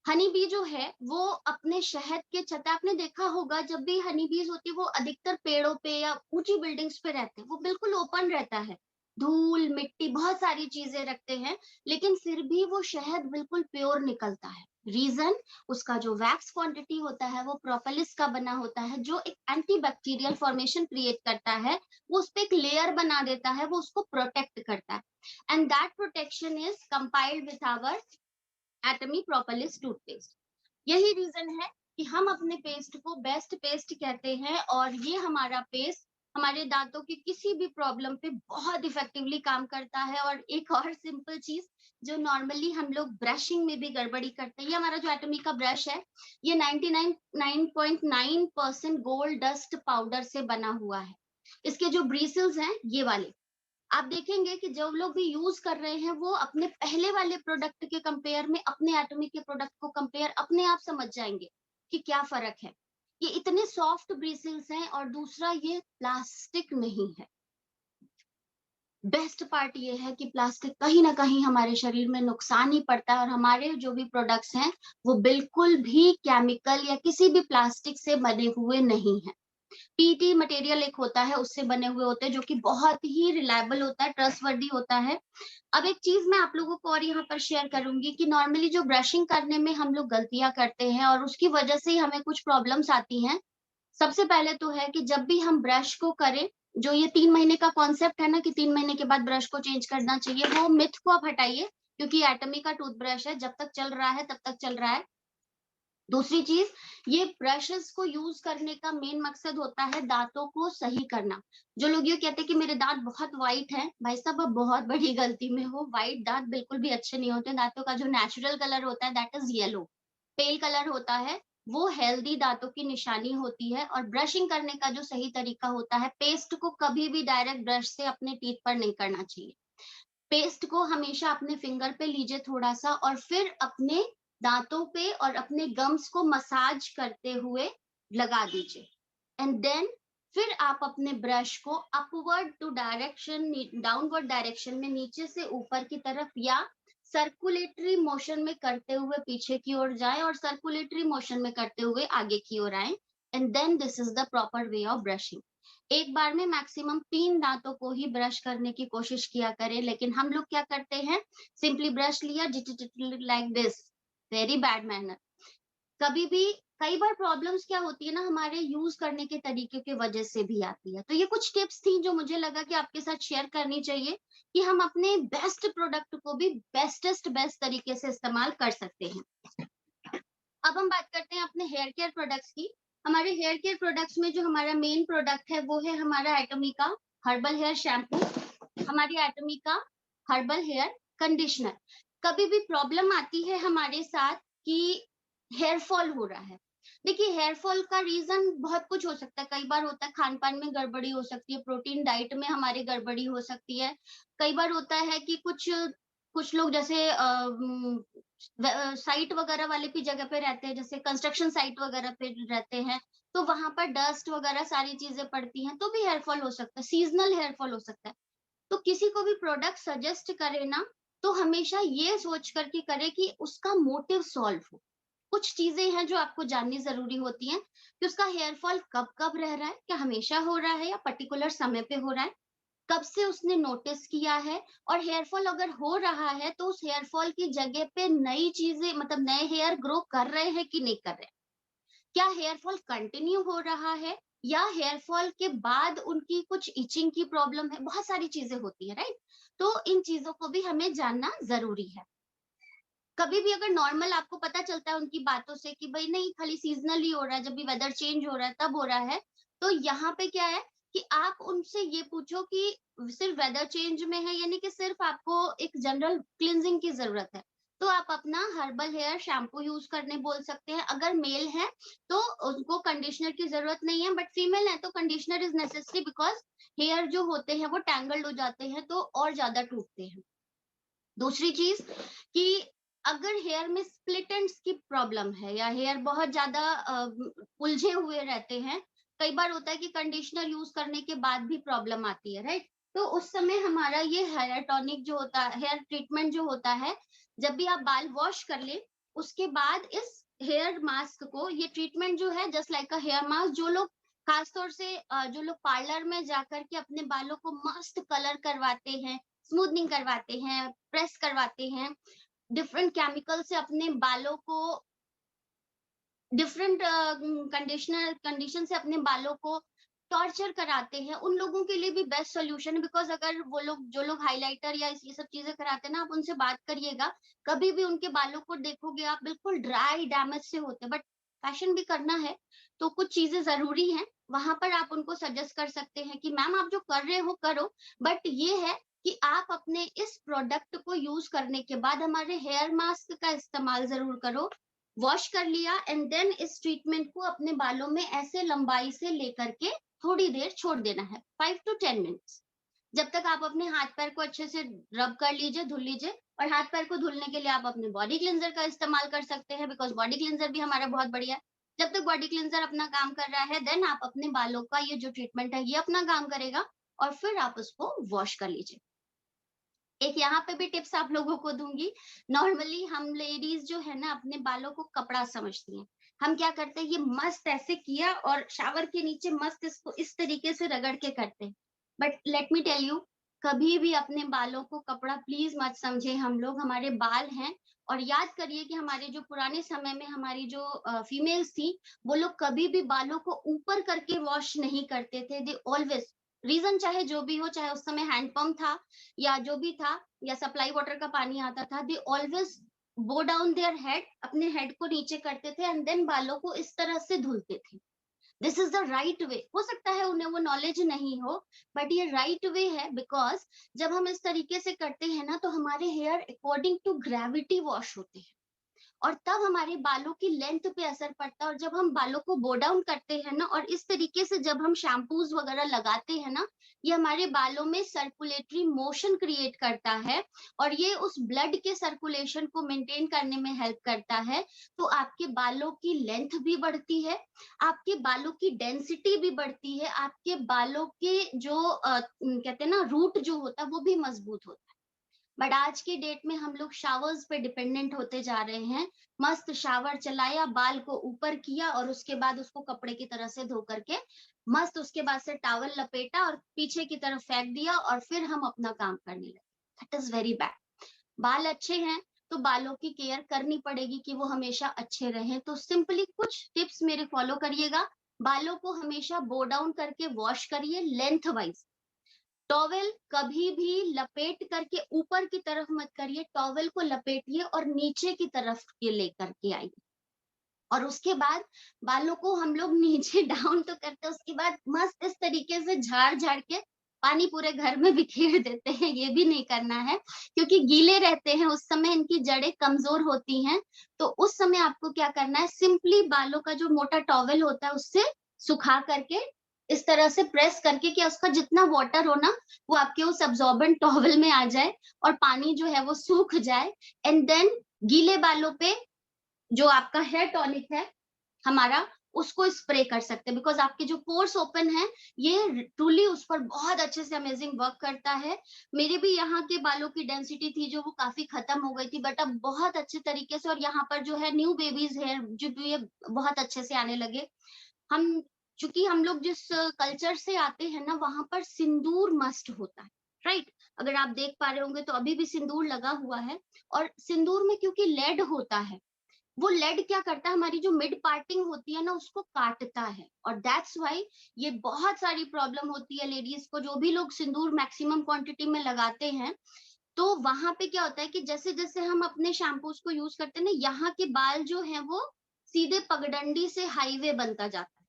हनी बी जो है वो अपने शहद के छत्ते, आपने देखा होगा जब भी हनी बीज होती है वो अधिकतर पेड़ों पे या ऊंची बिल्डिंग्स पे रहते हैं, वो बिल्कुल ओपन रहता है, धूल मिट्टी बहुत सारी चीजें रखते हैं, लेकिन फिर भी वो शहद बिल्कुल प्योर निकलता है। रीजन, उसका जो वैक्स क्वांटिटी होता है वो प्रोपोलिस का बना होता है, जो एक एंटीबैक्टीरियल फॉर्मेशन क्रिएट करता है, वो उस पर एक लेयर बना देता है, वो उसको प्रोटेक्ट करता है। And that protection is compiled with our Atomy propolis toothpaste. यही रीजन है कि हम अपने पेस्ट को बेस्ट पेस्ट कहते हैं, और ये हमारा पेस्ट हमारे दांतों की किसी भी प्रॉब्लम पे बहुत इफेक्टिवली काम करता है। और एक और सिंपल चीज जो नॉर्मली हम लोग ब्रशिंग में भी गड़बड़ी करते हैं, ये हमारा जो एटमी का ब्रश है ये 99.9% गोल्ड डस्ट पाउडर से बना हुआ है। इसके जो ब्रिसल्स हैं ये वाले, आप देखेंगे कि जो लोग भी यूज कर रहे हैं वो अपने पहले वाले प्रोडक्ट के कंपेयर में अपने एटमी के प्रोडक्ट को कंपेयर अपने आप समझ जाएंगे कि क्या फर्क है। ये इतने सॉफ्ट ब्रिसल्स हैं, और दूसरा ये प्लास्टिक नहीं है। बेस्ट पार्ट ये है कि प्लास्टिक कहीं ना कहीं हमारे शरीर में नुकसान ही पड़ता है, और हमारे जो भी प्रोडक्ट्स हैं वो बिल्कुल भी केमिकल या किसी भी प्लास्टिक से बने हुए नहीं है। पीटी मटेरियल एक होता है, उससे बने हुए होते हैं, जो कि बहुत ही रिलायबल होता है, ट्रस्टवर्दी होता है। अब एक चीज मैं आप लोगों को और यहाँ पर शेयर करूंगी कि नॉर्मली जो ब्रशिंग करने में हम लोग गलतियां करते हैं और उसकी वजह से ही हमें कुछ प्रॉब्लम्स आती हैं। सबसे पहले तो है कि जब भी हम ब्रश को करें, जो ये 3 महीने का कॉन्सेप्ट है ना कि 3 महीने के बाद ब्रश को चेंज करना चाहिए, वो मिथ को आप हटाइए, क्योंकि एटमी का टूथब्रश है, जब तक चल रहा है तब तक चल रहा है। दूसरी चीज, ये ब्रशेस को यूज करने का मेन मकसद होता है दांतों को सही करना। जो लोग ये कहते हैं कि मेरे दांत बहुत व्हाइट हैं, भाई साहब आप बहुत बड़ी गलती में हो। व्हाइट दांत बिल्कुल भी अच्छे नहीं होते। दांतों का जो नेचुरल कलर होता है that is yellow, pail colour होता है, वो हेल्दी दांतों की निशानी होती है। और ब्रशिंग करने का जो सही तरीका होता है, पेस्ट को कभी भी डायरेक्ट ब्रश से अपने टीथ पर नहीं करना चाहिए। पेस्ट को हमेशा अपने फिंगर पे लीजिए थोड़ा सा, और फिर अपने दांतों पे और अपने गम्स को मसाज करते हुए लगा दीजिए। एंड देन फिर आप अपने ब्रश को upward to direction, downward direction में नीचे से ऊपर की तरफ या सर्कुलेटरी मोशन में करते हुए पीछे की ओर जाएं, और सर्कुलेटरी मोशन में करते हुए आगे की ओर आएं। And then this is the proper way of brushing. एक बार में मैक्सिमम 3 दांतों को ही ब्रश करने की कोशिश किया करें, लेकिन हम लोग क्या करते हैं, सिंपली ब्रश लिया like this, very bad manner. कभी भी, कई बार प्रॉब्लम्स क्या होती है ना, हमारे यूज करने के तरीके की वजह से भी आती है। तो ये कुछ टिप्स थी जो मुझे लगा कि आपके साथ शेयर करनी चाहिए, कि हम अपने बेस्ट प्रोडक्ट को भी बेस्ट तरीके से इस्तेमाल कर सकते हैं। अब हम बात करते हैं अपने हेयर केयर प्रोडक्ट्स की। हमारे हेयर केयर प्रोडक्ट्स में जो हमारा मेन प्रोडक्ट है वो है हमारा एटॉमिका हर्बल हेयर शैम्पू, हमारी एटॉमिका हर्बल हेयर कंडीशनर। कभी भी प्रॉब्लम आती है हमारे साथ कि हेयर फॉल हो रहा है, देखिए हेयर फॉल का रीजन बहुत कुछ हो सकता है। कई बार होता है खान पान में गड़बड़ी हो सकती है, प्रोटीन डाइट में हमारी गड़बड़ी हो सकती है। कई बार होता है कि कुछ कुछ लोग जैसे साइट वगैरह वाले भी जगह पे रहते हैं, जैसे कंस्ट्रक्शन साइट वगैरह पे रहते हैं, तो वहां पर डस्ट वगैरह सारी चीजें पड़ती हैं, तो भी हेयर फॉल हो सकता है, सीजनल हेयर फॉल हो सकता है। तो किसी को भी प्रोडक्ट सजेस्ट करे ना, तो हमेशा ये सोच करके करे कि उसका मोटिव सॉल्व हो। कुछ चीजें हैं जो आपको जाननी जरूरी होती हैं कि उसका हेयर फॉल कब कब रह रहा है, क्या हमेशा हो रहा है या पर्टिकुलर समय पे हो रहा है, कब से उसने नोटिस किया है, और हेयर फॉल अगर हो रहा है तो उस हेयर फॉल की जगह पे नई चीजें मतलब नए हेयर ग्रो कर रहे हैं कि नहीं कर रहे, क्या हेयर फॉल कंटिन्यू हो रहा है या हेयर फॉल के बाद उनकी कुछ इचिंग की प्रॉब्लम है, बहुत सारी चीजें होती है राइट। तो इन चीजों को भी हमें जानना जरूरी है। कभी भी अगर नॉर्मल आपको पता चलता है उनकी बातों से कि भाई नहीं खाली सीजनली हो रहा है, जब भी वेदर चेंज हो रहा है तब हो रहा है, तो यहाँ पे क्या है कि आप उनसे ये पूछो कि सिर्फ वेदर चेंज में है, यानी कि सिर्फ आपको एक जनरल क्लिनजिंग की जरूरत है, तो आप अपना हर्बल हेयर शैम्पू यूज करने बोल सकते हैं। अगर मेल है तो उनको कंडीशनर की जरूरत नहीं है, बट फीमेल है तो conditioner is necessary, because hair जो होते हैं वो टैंगल्ड हो जाते हैं तो और ज्यादा टूटते हैं। दूसरी चीज कि अगर हेयर में स्प्लिट एंड्स की प्रॉब्लम है या हेयर बहुत ज्यादा उलझे हुए रहते हैं, कई बार होता है कि कंडीशनर यूज करने के बाद भी प्रॉब्लम आती है राइट, तो उस समय हमारा ये हेयर टॉनिक जो होता है, हेयर ट्रीटमेंट जो होता है, जब भी आप बाल वॉश कर ले उसके बाद इस हेयर मास्क को, ये ट्रीटमेंट जो है just like a hair mask, जो लोग खासतौर से जो लोग पार्लर में जाकर के अपने बालों को मस्त कलर करवाते हैं, स्मूथनिंग करवाते हैं, प्रेस करवाते हैं, डिफरेंट केमिकल से अपने बालों को डिफरेंट कंडीशन से अपने बालों को टॉर्चर कराते हैं, उन लोगों के लिए भी बेस्ट सोल्यूशन है। बिकॉज अगर वो लोग जो लोग हाइलाइटर या ये सब चीजें कराते हैं ना, आप उनसे बात करिएगा, कभी भी उनके बालों को देखोगे आप बिल्कुल ड्राई डैमेज से होते हैं, बट फैशन भी करना है तो कुछ चीजें जरूरी हैं, वहां पर आप उनको सजेस्ट कर सकते हैं कि मैम आप जो कर रहे हो करो, बट ये है कि आप अपने इस प्रोडक्ट को यूज करने के बाद हमारे हेयर मास्क का इस्तेमाल जरूर करो। वॉश कर लिया एंड देन इस ट्रीटमेंट को अपने बालों में ऐसे लंबाई से लेकर के थोड़ी देर छोड़ देना है, 5 to 10 मिनट्स, जब तक आप अपने हाथ पैर को अच्छे से रब कर लीजिए, धुल लीजिए। और हाथ पैर को धुलने के लिए आप अपने बॉडी क्लिंजर का इस्तेमाल कर सकते हैं, बिकॉज बॉडी क्लिंजर भी हमारा बहुत बढ़िया है। जब तक बॉडी क्लिंजर अपना काम कर रहा है, देन आप अपने बालों का ये जो ट्रीटमेंट है ये अपना काम करेगा, और फिर आप उसको वॉश कर लीजिए। एक यहाँ पे भी टिप्स आप लोगों को दूंगी। नॉर्मली हम लेडीज जो है ना अपने बालों को कपड़ा समझती हैं, हम क्या करते हैं, ये मस्त ऐसे किया और शावर के नीचे मस्त इसको इस तरीके से रगड़ के करते हैं, but let me tell you, कभी भी अपने बालों को कपड़ा प्लीज मत समझे। हम लोग हमारे बाल हैं, और याद करिए कि हमारे जो पुराने समय में हमारी जो फीमेल्स थी, वो लोग कभी भी बालों को ऊपर करके वॉश नहीं करते थे, दे ऑलवेज, रीजन चाहे जो भी हो, चाहे उस समय हैंडपंप था या जो भी था, या सप्लाई वाटर का पानी आता था, दे ऑलवेज बो डाउन देयर हेड, अपने हेड को नीचे करते थे एंड देन बालों को इस तरह से धुलते थे। This is the right way. हो सकता है उन्हें वो नॉलेज नहीं हो, बट ये राइट वे है, बिकॉज जब हम इस तरीके से करते हैं ना तो हमारे hair according to gravity wash होते हैं, और तब हमारे बालों की लेंथ पे असर पड़ता है। और जब हम बालों को बो डाउन करते हैं ना, और इस तरीके से जब हम शैम्पूज वगैरह लगाते हैं ना, ये हमारे बालों में सर्कुलेटरी मोशन क्रिएट करता है, और ये उस ब्लड के सर्कुलेशन को मेंटेन करने में हेल्प करता है। तो आपके बालों की लेंथ भी बढ़ती है, आपके बालों की डेंसिटी भी बढ़ती है, आपके बालों के जो कहते हैं ना रूट जो होता है वो भी मजबूत होता है। बट आज की डेट में हम लोग शावर्स पे डिपेंडेंट होते जा रहे हैं। मस्त शावर चलाया, बाल को ऊपर किया और उसके बाद उसको कपड़े की तरह से धो करके मस्त उसके बाद से टॉवल लपेटा और पीछे की तरफ फेंक दिया, और फिर हम अपना काम करने लगे। That is very bad. बाल अच्छे हैं तो बालों की केयर करनी पड़ेगी कि वो हमेशा अच्छे रहें। तो सिंपली कुछ टिप्स मेरे फॉलो करिएगा। बालों को हमेशा बो डाउन करके वॉश करिए लेंथ वाइज। टॉवेल कभी भी लपेट करके ऊपर की तरफ मत करिए, टॉवेल को लपेटिए और नीचे की तरफ के लेकर के आइए। और उसके बाद बालों को हम लोग नीचे डाउन तो करते हैं, उसके बाद मस्त इस तरीके से झाड़ झाड़ के पानी पूरे घर में बिखेर देते हैं। ये भी नहीं करना है क्योंकि गीले रहते हैं उस समय, इनकी जड़ें कमजोर होती हैं। तो उस समय आपको क्या करना है, सिंपली बालों का जो मोटा टॉवेल होता है उससे सुखा करके इस तरह से प्रेस करके कि उसका जितना वाटर हो ना वो आपके उस अब्सॉर्बेंट टॉवेल में आ जाए और पानी जो है वो सूख जाए। एंड देन गीले बालों पे जो आपका हेयर टॉनिक है हमारा, उसको स्प्रे कर सकते हैं, बिकॉज आपके जो पोर्स ओपन है ये ट्रूली उस पर बहुत अच्छे से अमेजिंग वर्क करता है। मेरे भी यहाँ के बालों की डेंसिटी थी जो वो काफी खत्म हो गई थी, बट अब बहुत अच्छे तरीके से, और यहाँ पर जो है न्यू बेबीज हेयर जो भी ये बहुत अच्छे से आने लगे। हम चूंकि हम लोग जिस कल्चर से आते हैं ना, वहां पर सिंदूर मस्ट होता है, राइट? अगर आप देख पा रहे होंगे तो अभी भी सिंदूर लगा हुआ है, और सिंदूर में क्योंकि लेड होता है, वो लेड क्या करता है, हमारी जो मिड पार्टिंग होती है ना उसको काटता है, और दैट्स व्हाई ये बहुत सारी प्रॉब्लम होती है लेडीज को। जो भी लोग सिंदूर मैक्सिमम क्वांटिटी में लगाते हैं तो वहां पे क्या होता है कि जैसे जैसे हम अपने शैम्पूज को यूज करते हैं ना, यहाँ के बाल जो है वो सीधे पगडंडी से हाईवे बनता जाता है।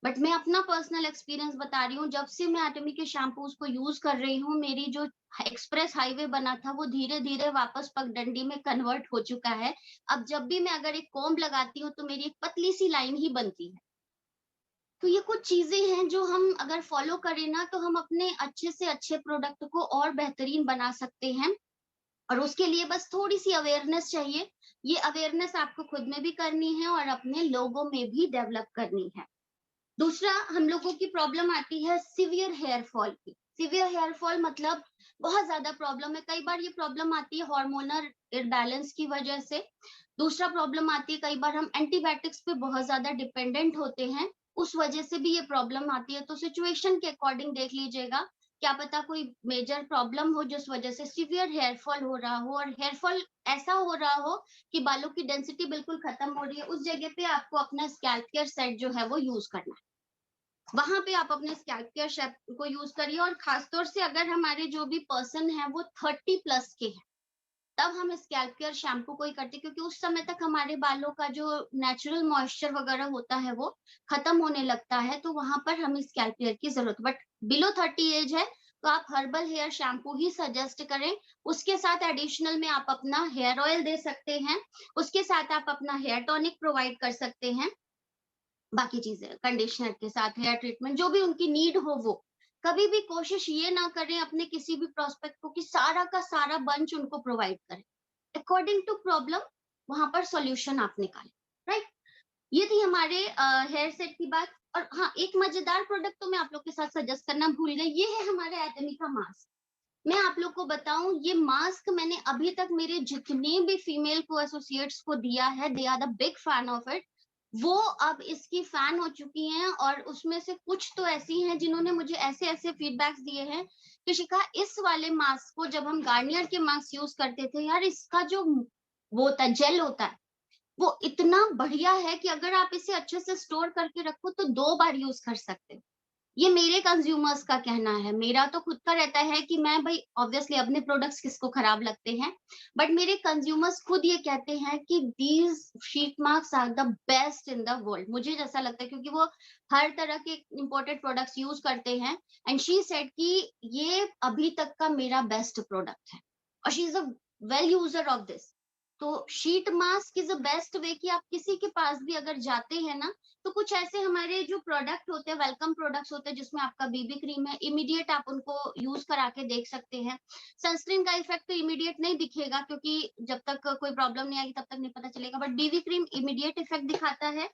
बट मैं अपना पर्सनल एक्सपीरियंस बता रही हूँ, जब से मैं एटमी के शैम्पूज को यूज कर रही हूँ, मेरी जो एक्सप्रेस हाईवे बना था वो धीरे धीरे वापस पगडंडी में कन्वर्ट हो चुका है। अब जब भी मैं अगर एक कॉम्ब लगाती हूँ तो मेरी एक पतली सी लाइन ही बनती है। तो ये कुछ चीजें हैं जो हम अगर फॉलो करें ना तो हम अपने अच्छे से अच्छे प्रोडक्ट को और बेहतरीन बना सकते हैं, और उसके लिए बस थोड़ी सी अवेयरनेस चाहिए। ये अवेयरनेस आपको खुद में भी करनी है और अपने लोगों में भी डेवलप करनी है। दूसरा, हम लोगों की प्रॉब्लम आती है सिवियर हेयर फॉल की। सिवियर हेयर फॉल मतलब बहुत ज्यादा प्रॉब्लम है। कई बार ये प्रॉब्लम आती है हार्मोनल इम्बैलेंस की वजह से। दूसरा प्रॉब्लम आती है, कई बार हम एंटीबायोटिक्स पे बहुत ज्यादा डिपेंडेंट होते हैं, उस वजह से भी ये प्रॉब्लम आती है। तो सिचुएशन के अकॉर्डिंग देख लीजिएगा, क्या पता कोई मेजर प्रॉब्लम हो जिस वजह से सिवियर हेयर फॉल हो रहा हो, और हेयर फॉल ऐसा हो रहा हो कि बालों की डेंसिटी बिल्कुल खत्म हो रही है। उस जगह पे आपको अपना स्कैल्प केयर सेट जो है वो यूज करना है। वहां पे आप अपने स्कैल्प केयर शैम्पू को यूज करिए, और खासतौर से अगर हमारे जो भी पर्सन है वो 30+ के हैं, तब हम स्कैल्प केयर शैम्पू को ही करते, क्योंकि उस समय तक हमारे बालों का जो नेचुरल मॉइस्चर वगैरह होता है वो खत्म होने लगता है, तो वहां पर हमें स्कैल्प केयर की जरूरत। बट बिलो 30 एज है तो आप हर्बल हेयर शैम्पू ही सजेस्ट करें। उसके साथ एडिशनल में आप अपना हेयर ऑयल दे सकते हैं, उसके साथ आप अपना हेयर टॉनिक प्रोवाइड कर सकते हैं, बाकी चीजें कंडीशनर के साथ हेयर ट्रीटमेंट जो भी उनकी नीड हो वो। कभी भी कोशिश ये ना करें अपने किसी भी प्रोस्पेक्ट को कि सारा का सारा बंच उनको प्रोवाइड करें। अकॉर्डिंग टू प्रॉब्लम वहां पर सॉल्यूशन आप निकालें, राइट? ये थी हमारे हेयर सेट की बात। और हाँ, एक मजेदार प्रोडक्ट तो मैं आप लोग के साथ सजेस्ट करना भूल गई, ये है हमारे एटमी का मास्क। मैं आप लोग को बताऊं, ये मास्क मैंने अभी तक मेरे जितने भी फीमेल को एसोसिएट्स को दिया है, they are the big fan of it. वो अब इसकी फैन हो चुकी हैं, और उसमें से कुछ तो ऐसी हैं जिन्होंने मुझे ऐसे ऐसे फीडबैक्स दिए हैं कि शिखा, इस वाले मास्क को जब हम गार्नियर के मास्क यूज करते थे यार, इसका जो वो होता है जेल होता है वो इतना बढ़िया है कि अगर आप इसे अच्छे से स्टोर करके रखो तो 2 बार यूज कर सकते हो। ये मेरे कंज्यूमर्स का कहना है। मेरा तो खुद का रहता है कि मैं भाई ऑब्वियसली अपने प्रोडक्ट्स किसको खराब लगते हैं, बट मेरे कंज्यूमर्स खुद ये कहते हैं कि these sheet mask are the best in the world. मुझे जैसा लगता है क्योंकि वो हर तरह के इंपोर्टेड प्रोडक्ट्स यूज करते हैं, एंड शी सेड कि ये अभी तक का मेरा बेस्ट प्रोडक्ट है, और she is a well user of this. तो sheet mask is a best way कि आप किसी के पास भी अगर जाते हैं ना, तो कुछ ऐसे हमारे जो प्रोडक्ट होते हैं, वेलकम प्रोडक्ट्स होते हैं, जिसमें आपका बीबी क्रीम है, इमीडिएट आप उनको यूज करा के देख सकते हैं। सनस्क्रीन का इफेक्ट तो इमीडिएट नहीं दिखेगा, क्योंकि जब तक कोई प्रॉब्लम नहीं आएगी तब तक नहीं पता चलेगा, but BB cream immediate effect दिखाता है।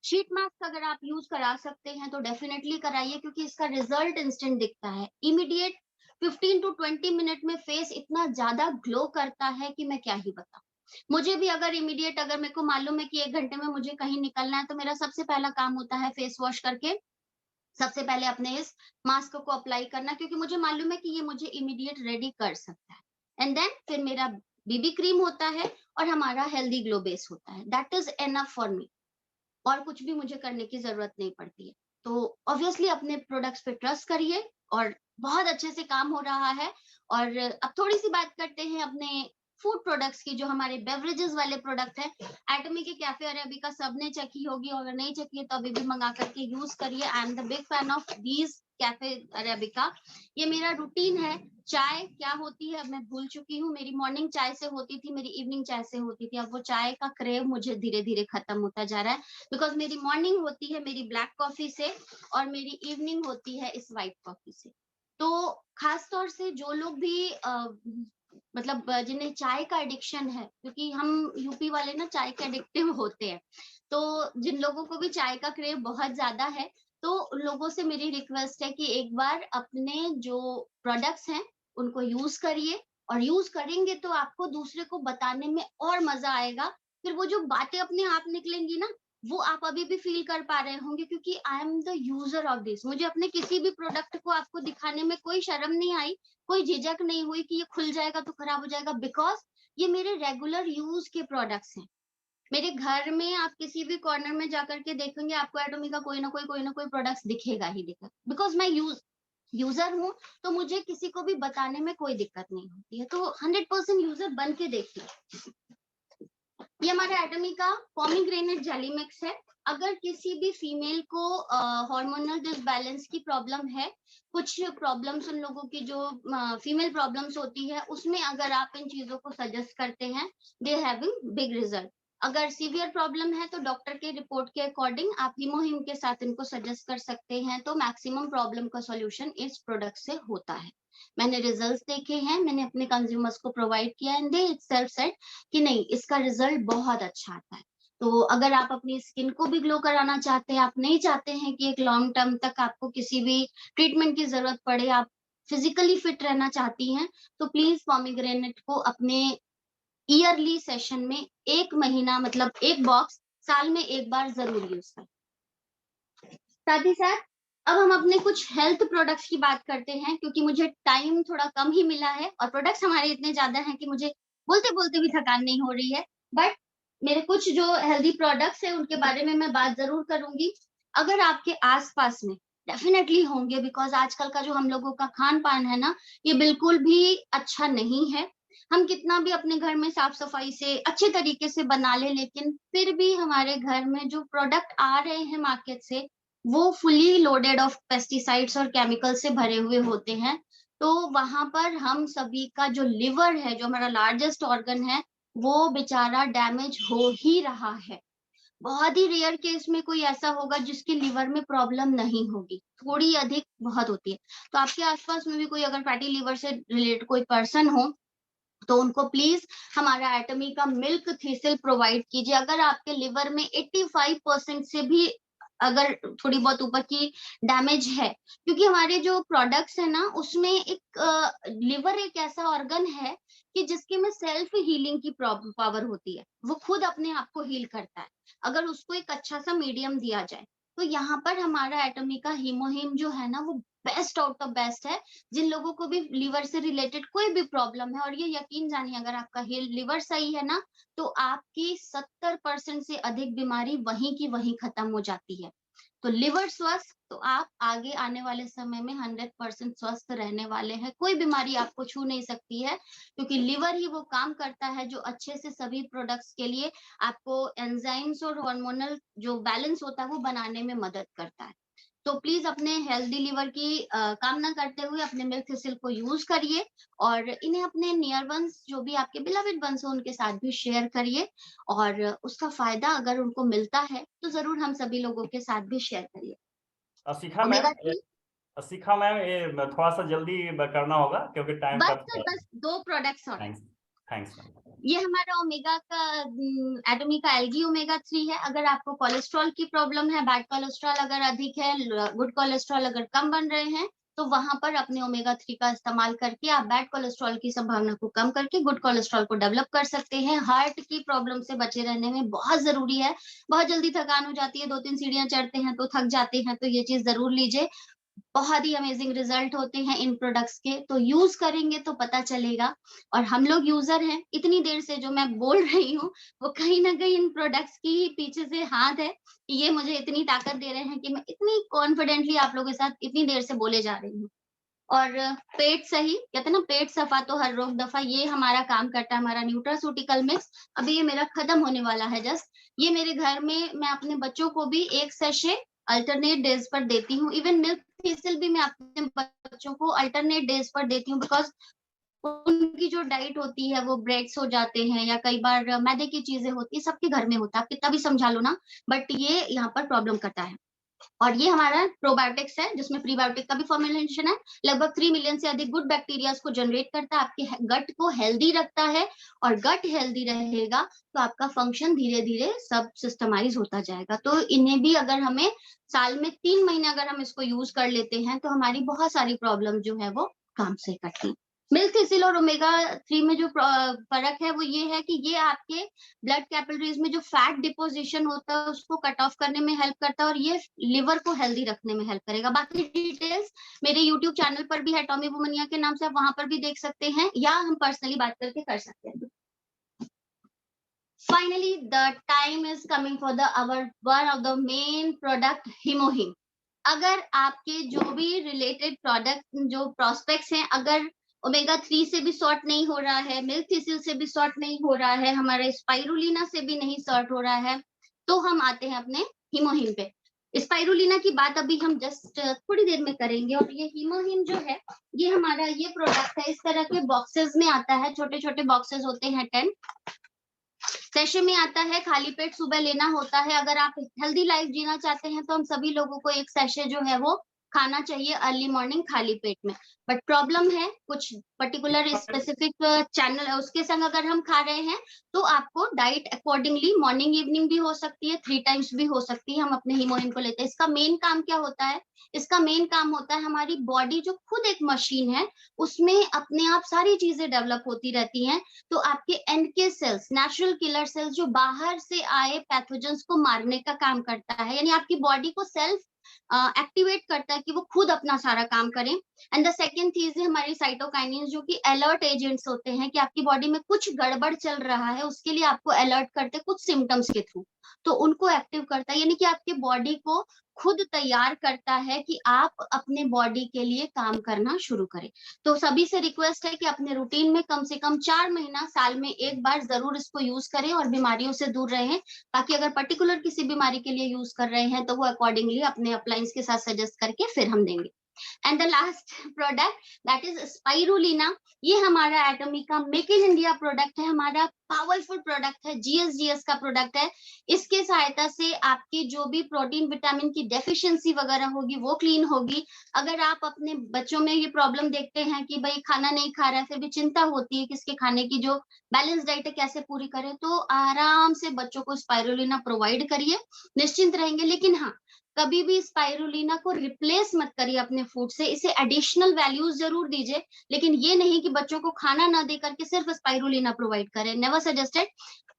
शीट मास्क अगर आप यूज करा सकते हैं तो डेफिनेटली कराइए, क्योंकि इसका रिजल्ट इंस्टेंट दिखता है, इमीडिएट 15 to 20 मिनट में फेस इतना ज्यादा ग्लो करता है कि मैं क्या ही बताऊं। मुझे भी अगर इमीडिएट, अगर मेरे को मालूम है कि 1 घंटे में मुझे कहीं निकलना है, तो मेरा सबसे पहला काम होता है फेस वॉश करके सबसे पहले अपने इस मास्क को अप्लाई करना, क्योंकि मुझे मालूम है कि ये मुझे इमीडिएट रेडी कर सकता है। एंड देन फिर मेरा बीबी क्रीम होता है और हमारा हेल्दी ग्लो बेस होता है। That is enough for me, और कुछ भी मुझे करने की जरूरत नहीं पड़ती है। तो ऑब्वियसली अपने प्रोडक्ट्स पे ट्रस्ट करिए, और बहुत अच्छे से काम हो रहा है। और अब थोड़ी सी बात करते हैं अपने फूड प्रोडक्ट्स की, जो हमारे बेवरेजेस वाले प्रोडक्ट है, एटमी के कैफे अरेबिका सबने चखी होगी, अगर नहीं चखी है तो अभी भी मंगा करके यूज करिए। I am the big fan of these cafe arabica. ये मेरा रूटीन है। चाय क्या होती है अब मैं भूल चुकी हूँ, मेरी मॉर्निंग चाय से होती थी, मेरी इवनिंग चाय से होती थी, अब वो चाय का क्रेव मुझे धीरे धीरे खत्म होता जा रहा है, बिकॉज मेरी मॉर्निंग होती है मेरी ब्लैक कॉफी से और मेरी इवनिंग होती है इस व्हाइट कॉफी से। तो खास तौर से जो लोग भी मतलब जिन्हें चाय का एडिक्शन है, क्योंकि हम यूपी वाले ना चाय के एडिक्टिव होते हैं, तो जिन लोगों को भी चाय का क्रेव बहुत ज्यादा है, तो उन लोगों से मेरी रिक्वेस्ट है कि एक बार अपने जो प्रोडक्ट्स हैं उनको यूज करिए, और यूज करेंगे तो आपको दूसरे को बताने में और मजा आएगा। फिर वो जो बातें अपने आप निकलेंगी ना, वो आप अभी भी फील कर पा रहे होंगे, क्योंकि I am the user of this. मुझे अपने किसी भी प्रोडक्ट को आपको दिखाने में कोई शर्म नहीं आई, कोई झिझक नहीं हुई कि ये खुल जाएगा तो खराब हो जाएगा, बिकॉज ये मेरे रेगुलर यूज के प्रोडक्ट्स हैं। मेरे घर में आप किसी भी कॉर्नर में जाकर के देखेंगे, आपको एटमी का कोई ना कोई प्रोडक्ट्स दिखेगा ही दिखेगा, बिकॉज मैं यूजर हूँ, तो मुझे किसी को भी बताने में कोई दिक्कत नहीं होती है। तो 100% यूजर बन के देखिए। ये हमारे एटमी का पोमीग्रेनेट जेली मिक्स है। अगर किसी भी फीमेल को हार्मोनल डिसबैलेंस की प्रॉब्लम है, कुछ प्रॉब्लम्स उन लोगों की जो फीमेल प्रॉब्लम्स होती है, उसमें अगर आप इन चीजों को सजेस्ट करते हैं, दे हैविंग बिग रिजल्ट। अगर सीवियर प्रॉब्लम है तो डॉक्टर के रिपोर्ट के अकॉर्डिंग आप हीमोहिम के साथ इनको सजेस्ट कर सकते हैं, तो मैक्सिमम प्रॉब्लम का सॉल्यूशन इस प्रोडक्ट से होता है। मैंने रिजल्ट्स देखे हैं, मैंने अपने कंज्यूमर्स को प्रोवाइड किया, एंड दे इटसेल्फ सेड कि नहीं, इसका रिजल्ट बहुत अच्छा आता है। तो अगर आप अपनी स्किन को भी ग्लो कराना चाहते हैं, आप नहीं चाहते हैं कि एक लॉन्ग टर्म तक आपको किसी भी ट्रीटमेंट की जरूरत पड़े, आप फिजिकली फिट रहना चाहती हैं, तो प्लीज पोमीग्रेनेट को अपने ईयरली सेशन में 1 महीना, मतलब 1 बॉक्स साल में 1 बार जरूर यूज करें। साथ ही साथ अब हम अपने कुछ हेल्थ प्रोडक्ट्स की बात करते हैं, क्योंकि मुझे टाइम थोड़ा कम ही मिला है और प्रोडक्ट्स हमारे इतने ज्यादा हैं कि मुझे बोलते बोलते भी थकान नहीं हो रही है। बट मेरे कुछ जो हेल्दी प्रोडक्ट्स हैं उनके बारे में मैं बात जरूर करूंगी। अगर आपके आसपास में डेफिनेटली होंगे, बिकॉज आजकल का जो हम लोगों का खान पान है ना, ये बिल्कुल भी अच्छा नहीं है। हम कितना भी अपने घर में साफ सफाई से अच्छे तरीके से बना ले, लेकिन फिर भी हमारे घर में जो प्रोडक्ट आ रहे हैं मार्केट से, वो फुली लोडेड ऑफ पेस्टिसाइड्स और केमिकल से भरे हुए होते हैं। तो वहां पर हम सभी का जो लिवर है, जो हमारा लार्जेस्ट ऑर्गन है, वो बेचारा डैमेज हो ही रहा है। बहुत ही रेयर केस में कोई ऐसा होगा जिसके लिवर में प्रॉब्लम नहीं होगी, थोड़ी अधिक बहुत होती है। तो आपके आसपास में भी कोई अगर फैटी लिवर से रिलेटेड कोई पर्सन हो, तो उनको प्लीज हमारा एटमी का मिल्क थीसिल प्रोवाइड कीजिए। अगर आपके लिवर में 85% से भी अगर थोड़ी बहुत ऊपर की डैमेज है, क्योंकि हमारे जो प्रोडक्ट्स है ना, उसमें एक लिवर एक ऐसा ऑर्गन है कि जिसके में सेल्फ हीलिंग की पावर होती है, वो खुद अपने आप को हील करता है अगर उसको एक अच्छा सा मीडियम दिया जाए। तो यहाँ पर हमारा एटमी का हीमोहिम जो है ना, वो बेस्ट आउट ऑफ बेस्ट है। जिन लोगों को भी लिवर से रिलेटेड कोई भी प्रॉब्लम है, और ये यकीन जानिए, अगर आपका लिवर सही है ना, तो आपकी 70% से अधिक बीमारी वहीं की वहीं खत्म हो जाती है। तो लिवर स्वस्थ, तो आप आगे आने वाले समय में 100% स्वस्थ रहने वाले हैं। कोई बीमारी आपको छू नहीं सकती है, क्योंकि लिवर ही वो काम करता है जो अच्छे से सभी प्रोडक्ट्स के लिए आपको एंजाइम्स और हार्मोनल जो बैलेंस होता है वो बनाने में मदद करता है। तो प्लीज अपने हेल्दी लिवर की कामना करते हुए अपने मिल्क थीसिल को यूज करिए, और इन्हें अपने नियर वंस, जो भी आपके बिलवेड वंस हो, उनके साथ भी शेयर करिए, और उसका फायदा अगर उनको मिलता है तो जरूर हम सभी लोगों के साथ भी शेयर करिए। शिखा मैम, ओमेगा 3 शिखा मैम, ये थोड़ा सा जल्दी करना होगा क्योंकि टाइम का। बस 2 प्रोडक्ट्स और थैंक्स, थैंक्स। ये हमारा ओमेगा का एटमी का एल्गी ओमेगा 3 है। अगर आपको कोलेस्ट्रॉल की प्रॉब्लम है, बैड कोलेस्ट्रॉल अगर अधिक है, गुड कोलेस्ट्रॉल अगर कम बन रहे हैं, तो वहां पर अपने ओमेगा 3 का इस्तेमाल करके आप बैड कोलेस्ट्रॉल की संभावना को कम करके गुड कोलेस्ट्रॉल को डेवलप कर सकते हैं। हार्ट की प्रॉब्लम से बचे रहने में बहुत जरूरी है। बहुत जल्दी थकान हो जाती है, 2-3 सीढ़ियां चढ़ते हैं तो थक जाते हैं, तो ये चीज जरूर लीजिए। बहुत ही अमेजिंग रिजल्ट होते हैं इन प्रोडक्ट्स के, तो यूज करेंगे तो पता चलेगा। और हम लोग यूजर हैं, इतनी देर से जो मैं बोल रही हूँ वो कहीं ना कहीं इन प्रोडक्ट्स की ही पीछे से हाथ है, कि ये मुझे इतनी ताकत दे रहे हैं कि मैं इतनी कॉन्फिडेंटली आप लोगों के साथ इतनी देर से बोले जा रही हूँ। और पेट सही, कहते हैं ना पेट सफा तो हर रोग दफा, ये हमारा काम करता है हमारा न्यूट्रास्यूटिकल मिक्स। अभी ये मेरा खत्म होने वाला है जस्ट। ये मेरे घर में मैं अपने बच्चों को भी एक सेशे अल्टरनेट डेज पर देती हूँ। इवन मिल्क थ्रिसल भी मैं अपने बच्चों को अल्टरनेट डेज पर देती हूँ, बिकॉज उनकी जो डाइट होती है वो ब्रेड्स हो जाते हैं या कई बार मैदे की चीजें होती है, सबके घर में होता है, आप कितना भी समझा लो ना, बट ये यहाँ पर प्रॉब्लम करता है। और ये हमारा प्रोबायोटिक्स है जिसमें प्रीबायोटिक का भी फॉर्मुलेशन है, लगभग 3 मिलियन से अधिक गुड बैक्टीरिया को जनरेट करता है, आपके गट को हेल्दी रखता है, और गट हेल्दी रहेगा तो आपका फंक्शन धीरे धीरे सब सिस्टमाइज होता जाएगा। तो इन्हें भी अगर हमें साल में 3 महीने अगर हम इसको यूज कर लेते हैं तो हमारी बहुत सारी प्रॉब्लम जो है वो काम से कटती। मिल्क थिसिल और ओमेगा 3 में जो फर्क है वो ये है कि ये आपके ब्लड कैपिलरीज में जो फैट डिपोजिशन होता है उसको कट ऑफ करने में हेल्प करता है, और ये लिवर को हेल्दी रखने में हेल्प करेगा। बाकी डिटेल्स मेरे यूट्यूब चैनल पर भी है, टॉमी वुमनिया के नाम से, आप वहां पर भी देख सकते हैं, या हम पर्सनली बात करके कर सकते हैं। Finally, the time is coming for one of the main product, HemoHim। अगर आपके जो भी रिलेटेड प्रोडक्ट जो प्रोस्पेक्ट्स हैं, अगर ओमेगा 3 से भी सॉर्ट नहीं हो रहा है, मिल्क थिसिल से भी सॉर्ट नहीं हो रहा है, हमारे स्पाइरुलिना से भी नहीं सॉर्ट हो रहा है, तो हम आते हैं अपने हीमोहिम पे। स्पाइरुलिना की बात अभी हम जस्ट थोड़ी देर में करेंगे। और ये हीमोहिम जो है ये हमारा ये प्रोडक्ट है, इस तरह के बॉक्सेस में आता है, छोटे छोटे बॉक्सेस होते हैं 10 सेशे में आता है। खाली पेट सुबह लेना होता है। अगर आप हेल्दी लाइफ जीना चाहते हैं तो हम सभी लोगों को एक सेशे जो है वो खाना चाहिए अर्ली मॉर्निंग खाली पेट में। बट प्रॉब्लम है कुछ पर्टिकुलर स्पेसिफिक चैनल, उसके संग अगर हम खा रहे हैं तो आपको डाइट अकॉर्डिंगली मॉर्निंग इवनिंग भी हो सकती है, 3 टाइम्स भी हो सकती है। हम अपने हीमोहिम को लेते हैं। इसका मेन काम क्या होता है? इसका मेन काम होता है हमारी बॉडी जो खुद एक मशीन है उसमें अपने आप सारी चीजें डेवलप होती रहती हैं। तो आपके NK cells, natural killer cells, जो बाहर से आए पैथोजेंस को मारने का काम करता है, यानी आपकी बॉडी को सेल्फ एक्टिवेट करता है कि वो खुद अपना सारा काम करें। एंड द सेकेंड चीज है हमारी साइटोकाइनिन्स, जो कि अलर्ट एजेंट्स होते हैं कि आपकी बॉडी में कुछ गड़बड़ चल रहा है, उसके लिए आपको अलर्ट करते हैं कुछ सिम्टम्स के थ्रू, तो उनको एक्टिव करता है, यानी कि आपके बॉडी को खुद तैयार करता है कि आप अपने बॉडी के लिए काम करना शुरू करें। तो सभी से रिक्वेस्ट है कि अपने रूटीन में कम से कम 4 महीना साल में एक बार जरूर इसको यूज करें और बीमारियों से दूर रहें। बाकी अगर पर्टिकुलर किसी बीमारी के लिए यूज कर रहे हैं तो वो अकॉर्डिंगली अपने अप्लायंस के साथ सजेस्ट करके फिर हम देंगे। And the last product that is spirulina. ये हमारा एटॉमिक का मेक इन इंडिया प्रोडक्ट है, हमारा पावरफुल प्रोडक्ट है, जीएसजीएस का प्रोडक्ट है। इसके सहायता से आपकी जो भी प्रोटीन विटामिन की डेफिशिएंसी वगैरह होगी वो क्लीन होगी। अगर आप अपने बच्चों में ये प्रॉब्लम देखते हैं कि भाई खाना नहीं खा रहा है, फिर भी चिंता होती है कि इसके खाने की जो बैलेंस डाइट है कैसे पूरी करें, तो आराम से बच्चों को स्पाइरुलिना प्रोवाइड करिए, निश्चिंत रहेंगे। लेकिन हाँ, कभी भी स्पाइरुलिना को रिप्लेस मत करिए अपने फूड से, इसे एडिशनल वैल्यूज जरूर दीजिए, लेकिन ये नहीं कि बच्चों को खाना ना दे करके सिर्फ स्पाइरुलिना प्रोवाइड करें। Never suggested.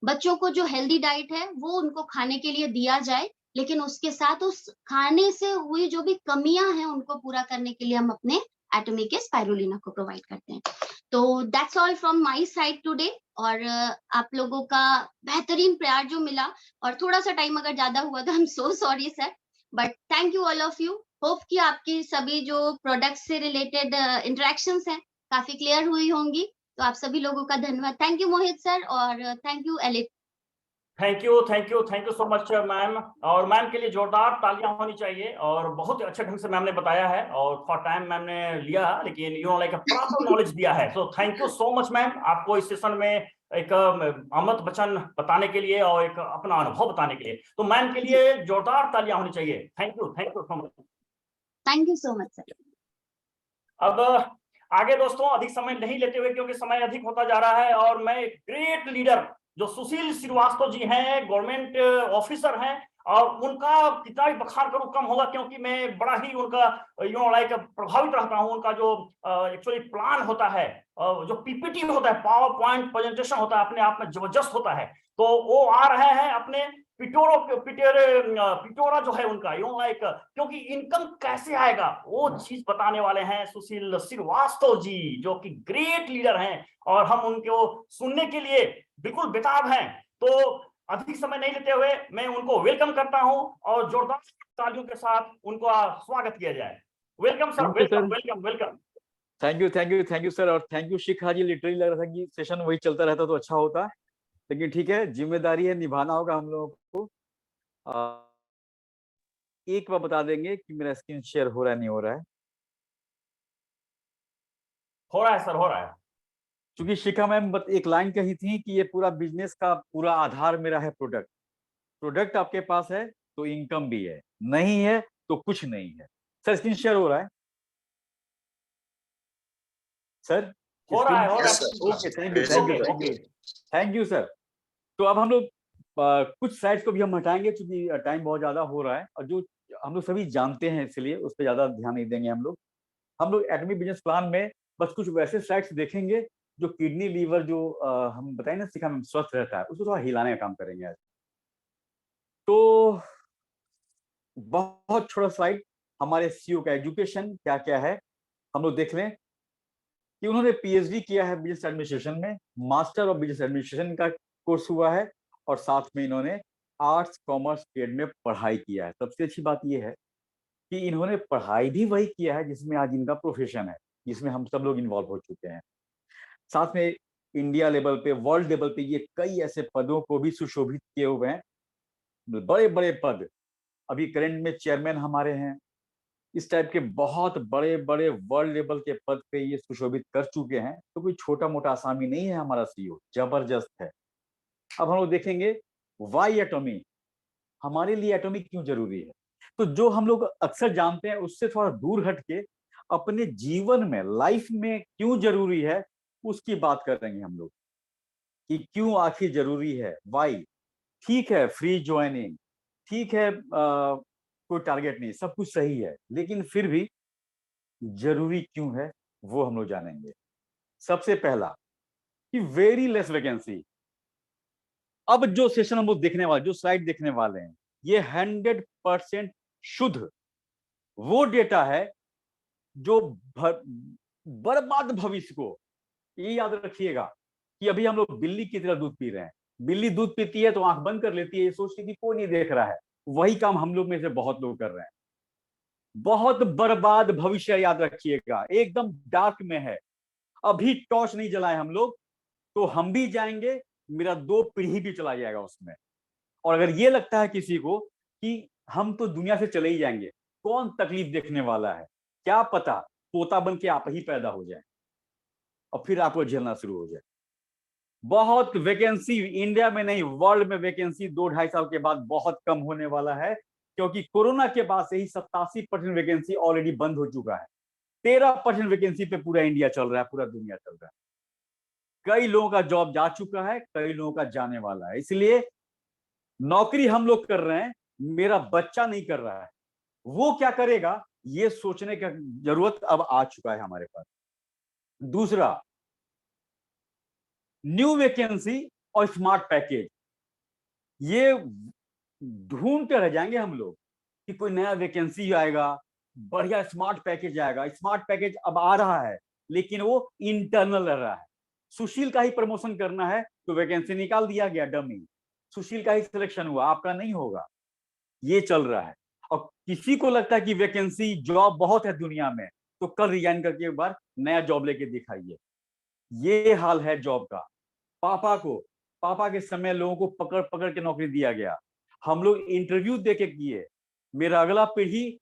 बच्चों को जो हेल्दी डाइट है वो उनको खाने के लिए दिया जाए, लेकिन उसके साथ उस खाने से हुई जो भी कमियां हैं उनको पूरा करने के लिए हम अपने एटॉमिक के स्पाइरुलिना को प्रोवाइड करते हैं। तो that's all from my side today. और आप लोगों का बेहतरीन प्यार जो मिला, और थोड़ा सा टाइम अगर ज्यादा हुआ तो I am so sorry sir, but thank you all of you. Hope कि आपकी सभी जो प्रोडक्ट से रिलेटेड इंटरेक्शंस हैं काफी क्लियर हुई होंगी। तो आप सभी लोगों का धन्यवाद। थैंक यू मोहित सर, और thank you elite. Thank you so much ma'am. और मैम के लिए जोरदार तालियां होनी चाहिए, और बहुत अच्छे ढंग से मैम ने बताया है, और फॉर टाइम मैम ने लिया, लेकिन you know like proper knowledge दिया है। So thank you so much ma'am, आपको इस सेशन में एक अमृत वचन बताने के लिए और एक अपना अनुभव बताने के लिए। तो मैम के लिए जोरदार तालियां होनी चाहिए। Thank you so much. Thank you so much sir. अब आगे दोस्तों अधिक समय नहीं लेते हुए, क्योंकि समय अधिक होता जा रहा है, और मैं ग्रेट लीडर जो सुशील श्रीवास्तव जी हैं, गवर्नमेंट ऑफिसर हैं, और उनका कितना भी बखान करूं कम होगा, क्योंकि मैं बड़ा ही उनका लाइक प्रभावित रहता हूं। उनका जो एक्चुअली प्लान होता है, जो पीपीटी होता है, पावर पॉइंट प्रेजेंटेशन होता है, अपने आप में जबरदस्त होता है। तो वो आ रहे हैं अपने पिटोरा जो है उनका लाइक, क्योंकि इनकम कैसे आएगा वो चीज बताने वाले हैं सुशील श्रीवास्तव जी, जो कि ग्रेट लीडर हैं, और हम उनको सुनने के लिए बिल्कुल बेताब हैं। तो अधिक समय नहीं लेते हुए मैं उनको वेलकम करता हूं, और जोरदार तालियों के साथ उनका स्वागत किया जाए। Welcome sir, welcome welcome welcome. Thank you sir, और thank you Shikha ji. Literally लग रहा था कि सेशन वही चलता रहता तो अच्छा होता, लेकिन ठीक है, जिम्मेदारी है, निभाना होगा हम लोगों को। एक बार बता देंगे कि मेरा स्क्रीन शेयर हो रहा है नहीं हो रहा है? हो रहा है सर, हो रहा है। क्योंकि शिखा मैम एक लाइन कही थी कि ये पूरा बिजनेस का पूरा आधार मेरा है प्रोडक्ट। प्रोडक्ट आपके पास है तो इनकम भी है, नहीं है तो कुछ नहीं है। सर स्क्रीन शेयर हो रहा है सर? हो रहा है, हो रहा Yes, है। sir. Okay, thank you sir. तो अब हम लोग कुछ साइट्स को भी हम हटाएंगे क्योंकि टाइम बहुत ज्यादा हो रहा है, और जो हम लोग सभी जानते हैं इसलिए उस पर ज्यादा ध्यान नहीं देंगे हम लोग एटॉमिक बिजनेस प्लान में बस कुछ वैसे साइट्स देखेंगे जो किडनी लीवर जो हम बताए ना सिखा में स्वस्थ रहता है, उसको थोड़ा हिलाने का काम करेंगे आज। तो बहुत छोटा स्लाइड, हमारे सीईओ का एजुकेशन क्या क्या है हम लोग देख लें कि उन्होंने पीएचडी किया है बिजनेस एडमिनिस्ट्रेशन में, मास्टर ऑफ बिजनेस एडमिनिस्ट्रेशन का कोर्स हुआ है, और साथ में इन्होंने आर्ट्स कॉमर्स ट्रेड में पढ़ाई किया है। सबसे अच्छी बात यह है कि इन्होंने पढ़ाई भी वही किया है जिसमें आज इनका प्रोफेशन है, जिसमें हम सब लोग इन्वॉल्व हो चुके हैं। साथ में इंडिया लेवल पे, वर्ल्ड लेवल पे ये कई ऐसे पदों को भी सुशोभित किए हुए हैं, बड़े बड़े पद। अभी करंट में चेयरमैन हमारे हैं, इस टाइप के बहुत बड़े बड़े वर्ल्ड लेवल के पद पे ये सुशोभित कर चुके हैं। तो कोई छोटा मोटा आसामी नहीं है हमारा सीईओ, जबरदस्त है। अब हम लोग देखेंगे वाई एटॉमी, हमारे लिए एटॉमी क्यों जरूरी है। तो जो हम लोग अक्सर जानते हैं उससे थोड़ा दूर हट के अपने जीवन में, लाइफ में क्यों जरूरी है उसकी बात करेंगे हम लोग, कि क्यों आखिर जरूरी है, वाई। ठीक है, फ्री ज्वाइनिंग, ठीक है, कोई टारगेट नहीं, सब कुछ सही है, लेकिन फिर भी जरूरी क्यों है वो हम लोग जानेंगे। सबसे पहला कि वेरी लेस वैकेंसी। अब जो सेशन हम लोग देखने वाले, जो स्लाइड देखने वाले हैं, ये 100% शुद्ध वो डेटा है जो बर्बाद भविष्य को, ये याद रखिएगा कि अभी हम लोग बिल्ली की तरह दूध पी रहे हैं। बिल्ली दूध पीती है तो आंख बंद कर लेती है, ये सोचती कि कोई नहीं देख रहा है। वही काम हम लोग में से बहुत लोग कर रहे हैं। बहुत बर्बाद भविष्य याद रखिएगा, एकदम डार्क में है। अभी टॉर्च नहीं जलाए हम लोग तो हम भी जाएंगे, मेरा 2 पीढ़ी भी चला जाएगा उसमें। और अगर ये लगता है किसी को कि हम तो दुनिया से चले ही जाएंगे, कौन तकलीफ देखने वाला है, क्या पता तोता बन के आप ही पैदा हो जाए और फिर आपको झेलना शुरू हो जाए। बहुत वैकेंसी इंडिया में नहीं, वर्ल्ड में वैकेंसी 2-2.5 साल के बाद बहुत कम होने वाला है, क्योंकि कोरोना के बाद से ही 87% वैकेंसी ऑलरेडी बंद हो चुका है। 13% वैकेंसी पे पूरा इंडिया चल रहा है, पूरा दुनिया चल रहा है। कई लोगों का जॉब जा चुका है, कई लोगों का जाने वाला है। इसलिए नौकरी हम लोग कर रहे हैं, मेरा बच्चा नहीं कर रहा है, वो क्या करेगा ये सोचने की जरूरत अब आ चुका है हमारे पास। दूसरा, न्यू वैकेंसी और स्मार्ट पैकेज, ये ढूंढते रह जाएंगे हम लोग कि कोई नया वैकेंसी आएगा, बढ़िया स्मार्ट पैकेज आएगा। स्मार्ट पैकेज अब आ रहा है लेकिन वो इंटरनल रह रहा है। सुशील का ही प्रमोशन करना है तो वैकेंसी निकाल दिया गया, डमी। सुशील का ही सिलेक्शन हुआ, आपका नहीं होगा, ये चल रहा है। और किसी को लगता है कि वैकेंसी जॉब बहुत है दुनिया में तो कल रिजाइन करके एक बार नया जॉब लेके दिखाइए। ये हाल है जॉब का। पापा के समय लोगों को पकड़ पकड़ के नौकरी दिया गया, हम लोग इंटरव्यू देके किए। मेरा अगला पीढ़ी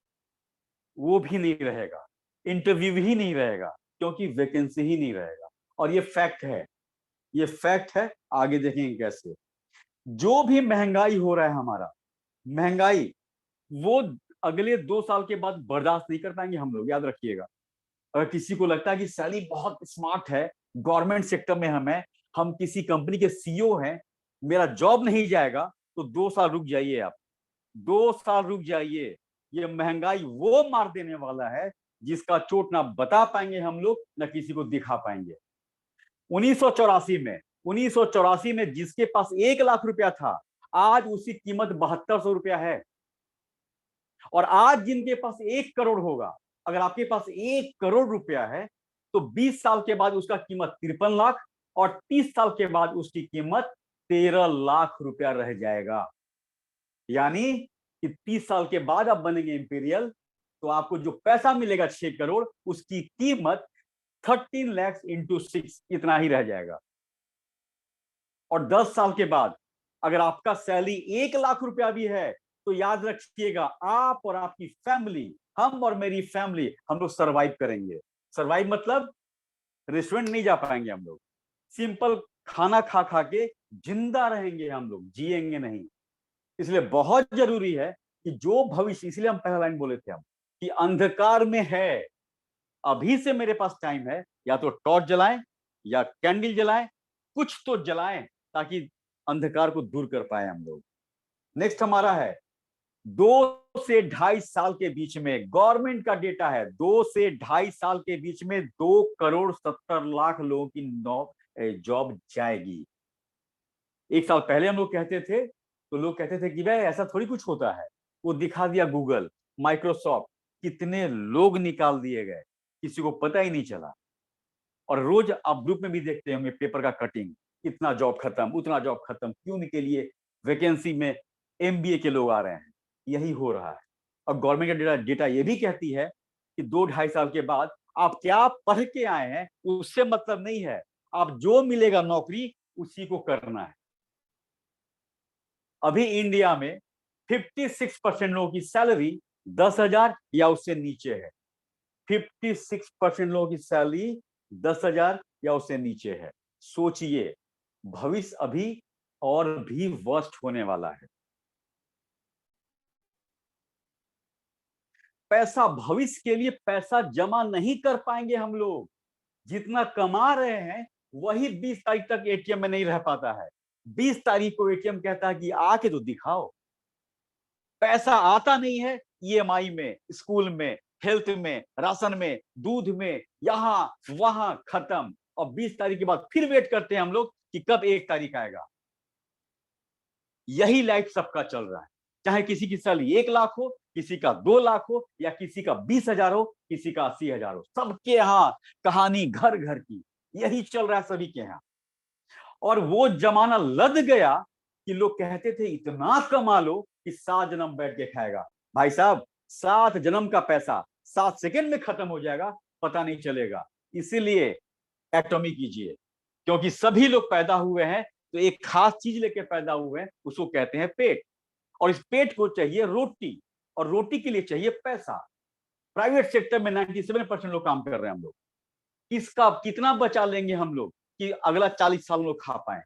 वो भी नहीं रहेगा, इंटरव्यू ही नहीं रहेगा, क्योंकि वैकेंसी ही नहीं रहेगा। और ये फैक्ट है, ये फैक्ट है। आगे देखेंगे कैसे जो भी महंगाई हो रहा है, हमारा महंगाई वो अगले 2 साल के बाद बर्दाश्त नहीं कर पाएंगे हम लोग, याद रखिएगा। अगर किसी को लगता है कि सैली बहुत स्मार्ट है, गवर्नमेंट सेक्टर में हम किसी कंपनी के सीईओ हैं, मेरा जॉब नहीं जाएगा, तो 2 साल रुक जाइए आप, 2 साल रुक जाइए। ये महंगाई वो मार देने वाला है जिसका चोट ना बता पाएंगे हम लोग, ना किसी को दिखा पाएंगे। 1984 में जिसके पास 1 लाख रुपया था, आज उसकी कीमत 7200 रुपया है। और आज जिनके पास 1 करोड़ होगा, अगर आपके पास 1 करोड़ रुपया है तो 20 साल के बाद उसका कीमत 53 लाख और 30 साल के बाद उसकी कीमत 13 लाख रुपया रह जाएगा। यानी कि 30 साल के बाद आप बनेंगे इंपीरियल तो आपको जो पैसा मिलेगा 6 करोड़, उसकी कीमत 13 लाख इंटू 6 इतना ही रह जाएगा। और 10 साल के बाद अगर आपका सैलरी 1 लाख रुपया भी है तो याद रखिएगा, आप और आपकी फैमिली, हम और मेरी फैमिली, हम लोग सरवाइव करेंगे। सरवाइव मतलब रेस्टोरेंट नहीं जा पाएंगे हम लोग, सिंपल खाना खा खा के जिंदा रहेंगे हम लोग, जिएंगे नहीं। इसलिए बहुत जरूरी है कि जो भविष्य, इसलिए हम पहला लाइन बोले थे हम कि अंधकार में है, अभी से मेरे पास टाइम है, या तो टॉर्च जलाएं या कैंडल जलाएं, कुछ तो जलाएं ताकि अंधकार को दूर कर पाए हम लोग। नेक्स्ट हमारा है 2 से 2.5 साल के बीच में, गवर्नमेंट का डेटा है, 2 से 2.5 साल के बीच में 2,70,00,000 लोगों की जॉब जाएगी। 1 साल पहले हम लोग कहते थे तो लोग कहते थे कि भाई ऐसा थोड़ी कुछ होता है, वो दिखा दिया गूगल, माइक्रोसॉफ्ट, कितने लोग निकाल दिए गए, किसी को पता ही नहीं चला। और रोज आप ग्रुप में भी देखते होंगे पेपर का कटिंग, इतना जॉब खत्म, उतना जॉब खत्म, क्यों के लिए वैकेंसी में MBA के लोग आ रहे हैं, यही हो रहा है। और गवर्नमेंट का डेटा ये भी कहती है कि 2-2.5 साल के बाद आप क्या पढ़ के आए हैं उससे मतलब नहीं है, आप जो मिलेगा नौकरी उसी को करना है। अभी इंडिया में 56% लोगों की सैलरी 10,000 या उससे नीचे है। 56% लोगों की सैलरी 10,000 या उससे नीचे है। सोचिए, भविष्य अभी और भी वर्स्ट होने वाला है। पैसा, भविष्य के लिए पैसा जमा नहीं कर पाएंगे हम लोग। जितना कमा रहे हैं वही 20 तारीख तक ATM में नहीं रह पाता है। 20 तारीख को ATM कहता है कि आके तो दिखाओ। पैसा आता नहीं है, EMI में, स्कूल में, हेल्थ में, राशन में, दूध में, यहां वहां खत्म। और 20 तारीख के बाद फिर वेट करते हैं हम लोग कि कब 1 तारीख आएगा। यही लाइफ सबका चल रहा है, चाहे किसी की सैलरी 1 लाख हो, किसी का 2 लाख हो, या किसी का 20,000 हो, किसी का 80,000 हो। सबके यहाँ कहानी घर घर की यही चल रहा है सभी के यहाँ। और वो जमाना लद गया कि लोग कहते थे इतना कमा लो कि 7 जन्म बैठ के खाएगा। भाई साहब, 7 जन्म का पैसा 7 सेकंड में खत्म हो जाएगा, पता नहीं चलेगा। इसीलिए एटॉमी कीजिए, क्योंकि सभी लोग पैदा हुए हैं तो एक खास चीज लेके पैदा हुए हैं, उसको कहते हैं पेट। और इस पेट को चाहिए रोटी, और रोटी के लिए चाहिए पैसा। प्राइवेट सेक्टर में 97% लोग काम कर रहे हैं हम लोग। इसका कितना बचा लेंगे हम लोग कि अगला 40 साल लोग खा पाए।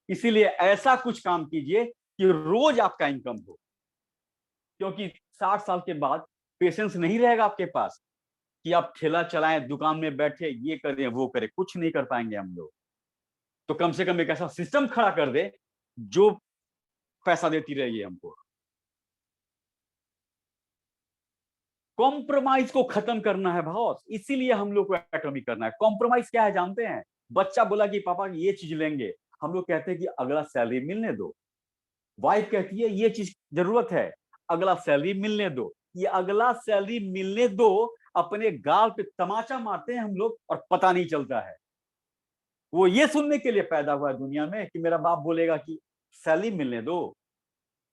इसीलिए ऐसा कुछ काम कीजिए कि रोज आपका इनकम हो, क्योंकि 60 साल के बाद पेशेंस नहीं रहेगा आपके पास कि आप ठेला चलाएं, दुकान में बैठे, ये करें वो करें, कुछ नहीं कर पाएंगे हम लोग। तो कम से कम एक ऐसा सिस्टम खड़ा कर दे जो पैसा देती रहेगी हमको। कॉम्प्रोमाइज को खत्म करना है बॉस, इसीलिए हम लोग को एटॉमी करना है। कॉम्प्रोमाइज क्या है जानते हैं? बच्चा बोला कि पापा ये चीज लेंगे, हम लोग कहते हैं कि अगला सैलरी मिलने दो। वाइफ कहती है ये चीज जरूरत है, अगला सैलरी मिलने दो। ये अगला सैलरी मिलने दो अपने गाल पे तमाचा मारते हैं हम लोग और पता नहीं चलता है। वो ये सुनने के लिए पैदा हुआ है दुनिया में कि मेरा बाप बोलेगा कि सैलरी मिलने दो।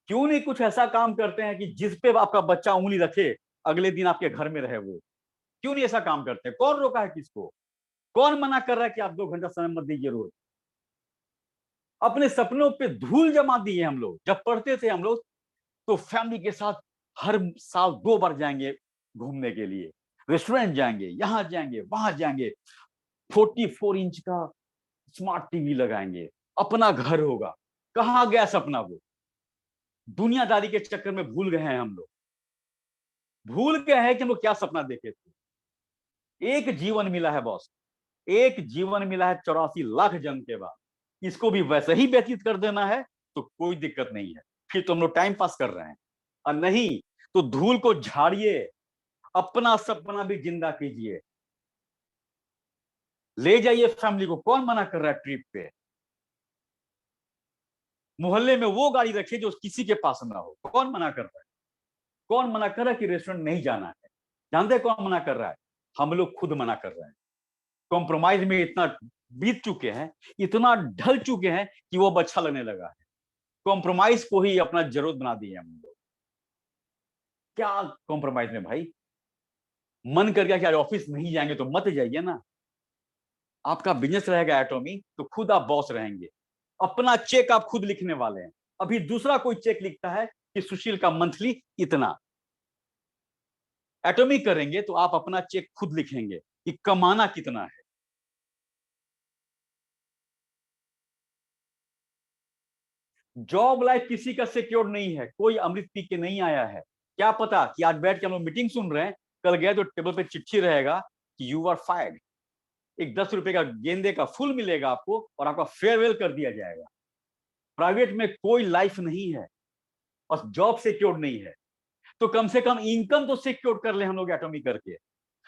क्यों नहीं कुछ ऐसा काम करते हैं कि जिस पे आपका बच्चा उंगली रखे अगले दिन आपके घर में रहे वो? क्यों नहीं ऐसा काम करते? कौन रोका है किसको? कौन मना कर रहा है कि आप 2 घंटा समय मत दीजिए रोज? अपने सपनों पे धूल जमा दिए हम लोग। जब पढ़ते थे हम लोग तो फैमिली के साथ हर साल 2 बार जाएंगे घूमने के लिए, रेस्टोरेंट जाएंगे, यहां जाएंगे, वहां जाएंगे, 44 इंच का स्मार्ट टीवी लगाएंगे, अपना घर होगा। कहां गया सपना? वो दुनियादारी के चक्कर में भूल गए हैं हम लोग। भूल गए हैं कि हम लोग क्या सपना देखे थे। एक जीवन मिला है बॉस, एक जीवन मिला है 84 लाख जन्म के बाद। इसको भी वैसे ही व्यतीत कर देना है तो कोई दिक्कत नहीं है, फिर तो हम लोग टाइम पास कर रहे हैं। और नहीं तो धूल को झाड़िए, अपना सपना भी जिंदा कीजिए, ले जाइए फैमिली को। कौन मना कर रहा है ट्रिप पे? मोहल्ले में वो गाड़ी रखिए जो किसी के पास ना हो। कौन मना कर रहा है? कौन मना कर रहा है कि रेस्टोरेंट नहीं जाना है? जानते हैं कौन मना कर रहा है? हम लोग खुद मना कर रहे हैं। कॉम्प्रोमाइज में इतना बीत चुके हैं, इतना ढल चुके हैं कि वो अब अच्छा लगने लगा है। कॉम्प्रोमाइज को ही अपना जरूरत बना दिए हम लोग। क्या कॉम्प्रोमाइज में भाई? मन कर गया कि आज ऑफिस नहीं जाएंगे तो मत जाइए ना, आपका बिजनेस रहेगा एटॉमी, तो खुद आप बॉस रहेंगे, अपना चेक आप खुद लिखने वाले हैं। अभी दूसरा कोई चेक लिखता है कि सुशील का मंथली इतना, एटॉमी करेंगे तो आप अपना चेक खुद लिखेंगे कि कमाना कितना है। जॉब लाइफ किसी का सिक्योर नहीं है, कोई अमृत पी के नहीं आया है। क्या पता कि आज बैठ के हम लोग मीटिंग सुन रहे हैं, कल गए तो टेबल पे चिट्ठी रहेगा कि यू आर फायर्ड, एक 10 रुपए का गेंदे का फूल मिलेगा आपको और आपका फेयरवेल कर दिया जाएगा। प्राइवेट में कोई लाइफ नहीं है और जॉब सिक्योर नहीं है, तो कम से कम इनकम तो सिक्योर कर ले हम लोग एटॉमी करके।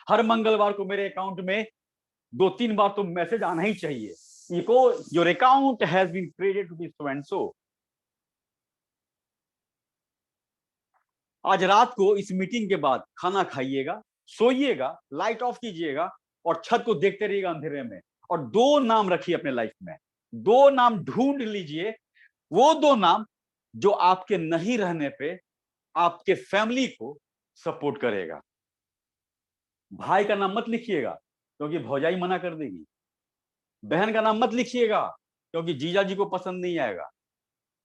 हर मंगलवार को मेरे अकाउंट में 2-3 बार तो मैसेज आना ही चाहिए, your account has been credited to this so and so. आज रात को इस मीटिंग के बाद खाना खाइएगा, सोइएगा, लाइट ऑफ कीजिएगा और छत को देखते रहिएगा अंधेरे में, और 2 नाम रखिए अपने लाइफ में, 2 नाम ढूंढ लीजिए, वो 2 नाम जो आपके नहीं रहने पे आपके फैमिली को सपोर्ट करेगा। भाई का नाम मत लिखिएगा क्योंकि भौजाई मना कर देगी, बहन का नाम मत लिखिएगा क्योंकि जीजा जी को पसंद नहीं आएगा,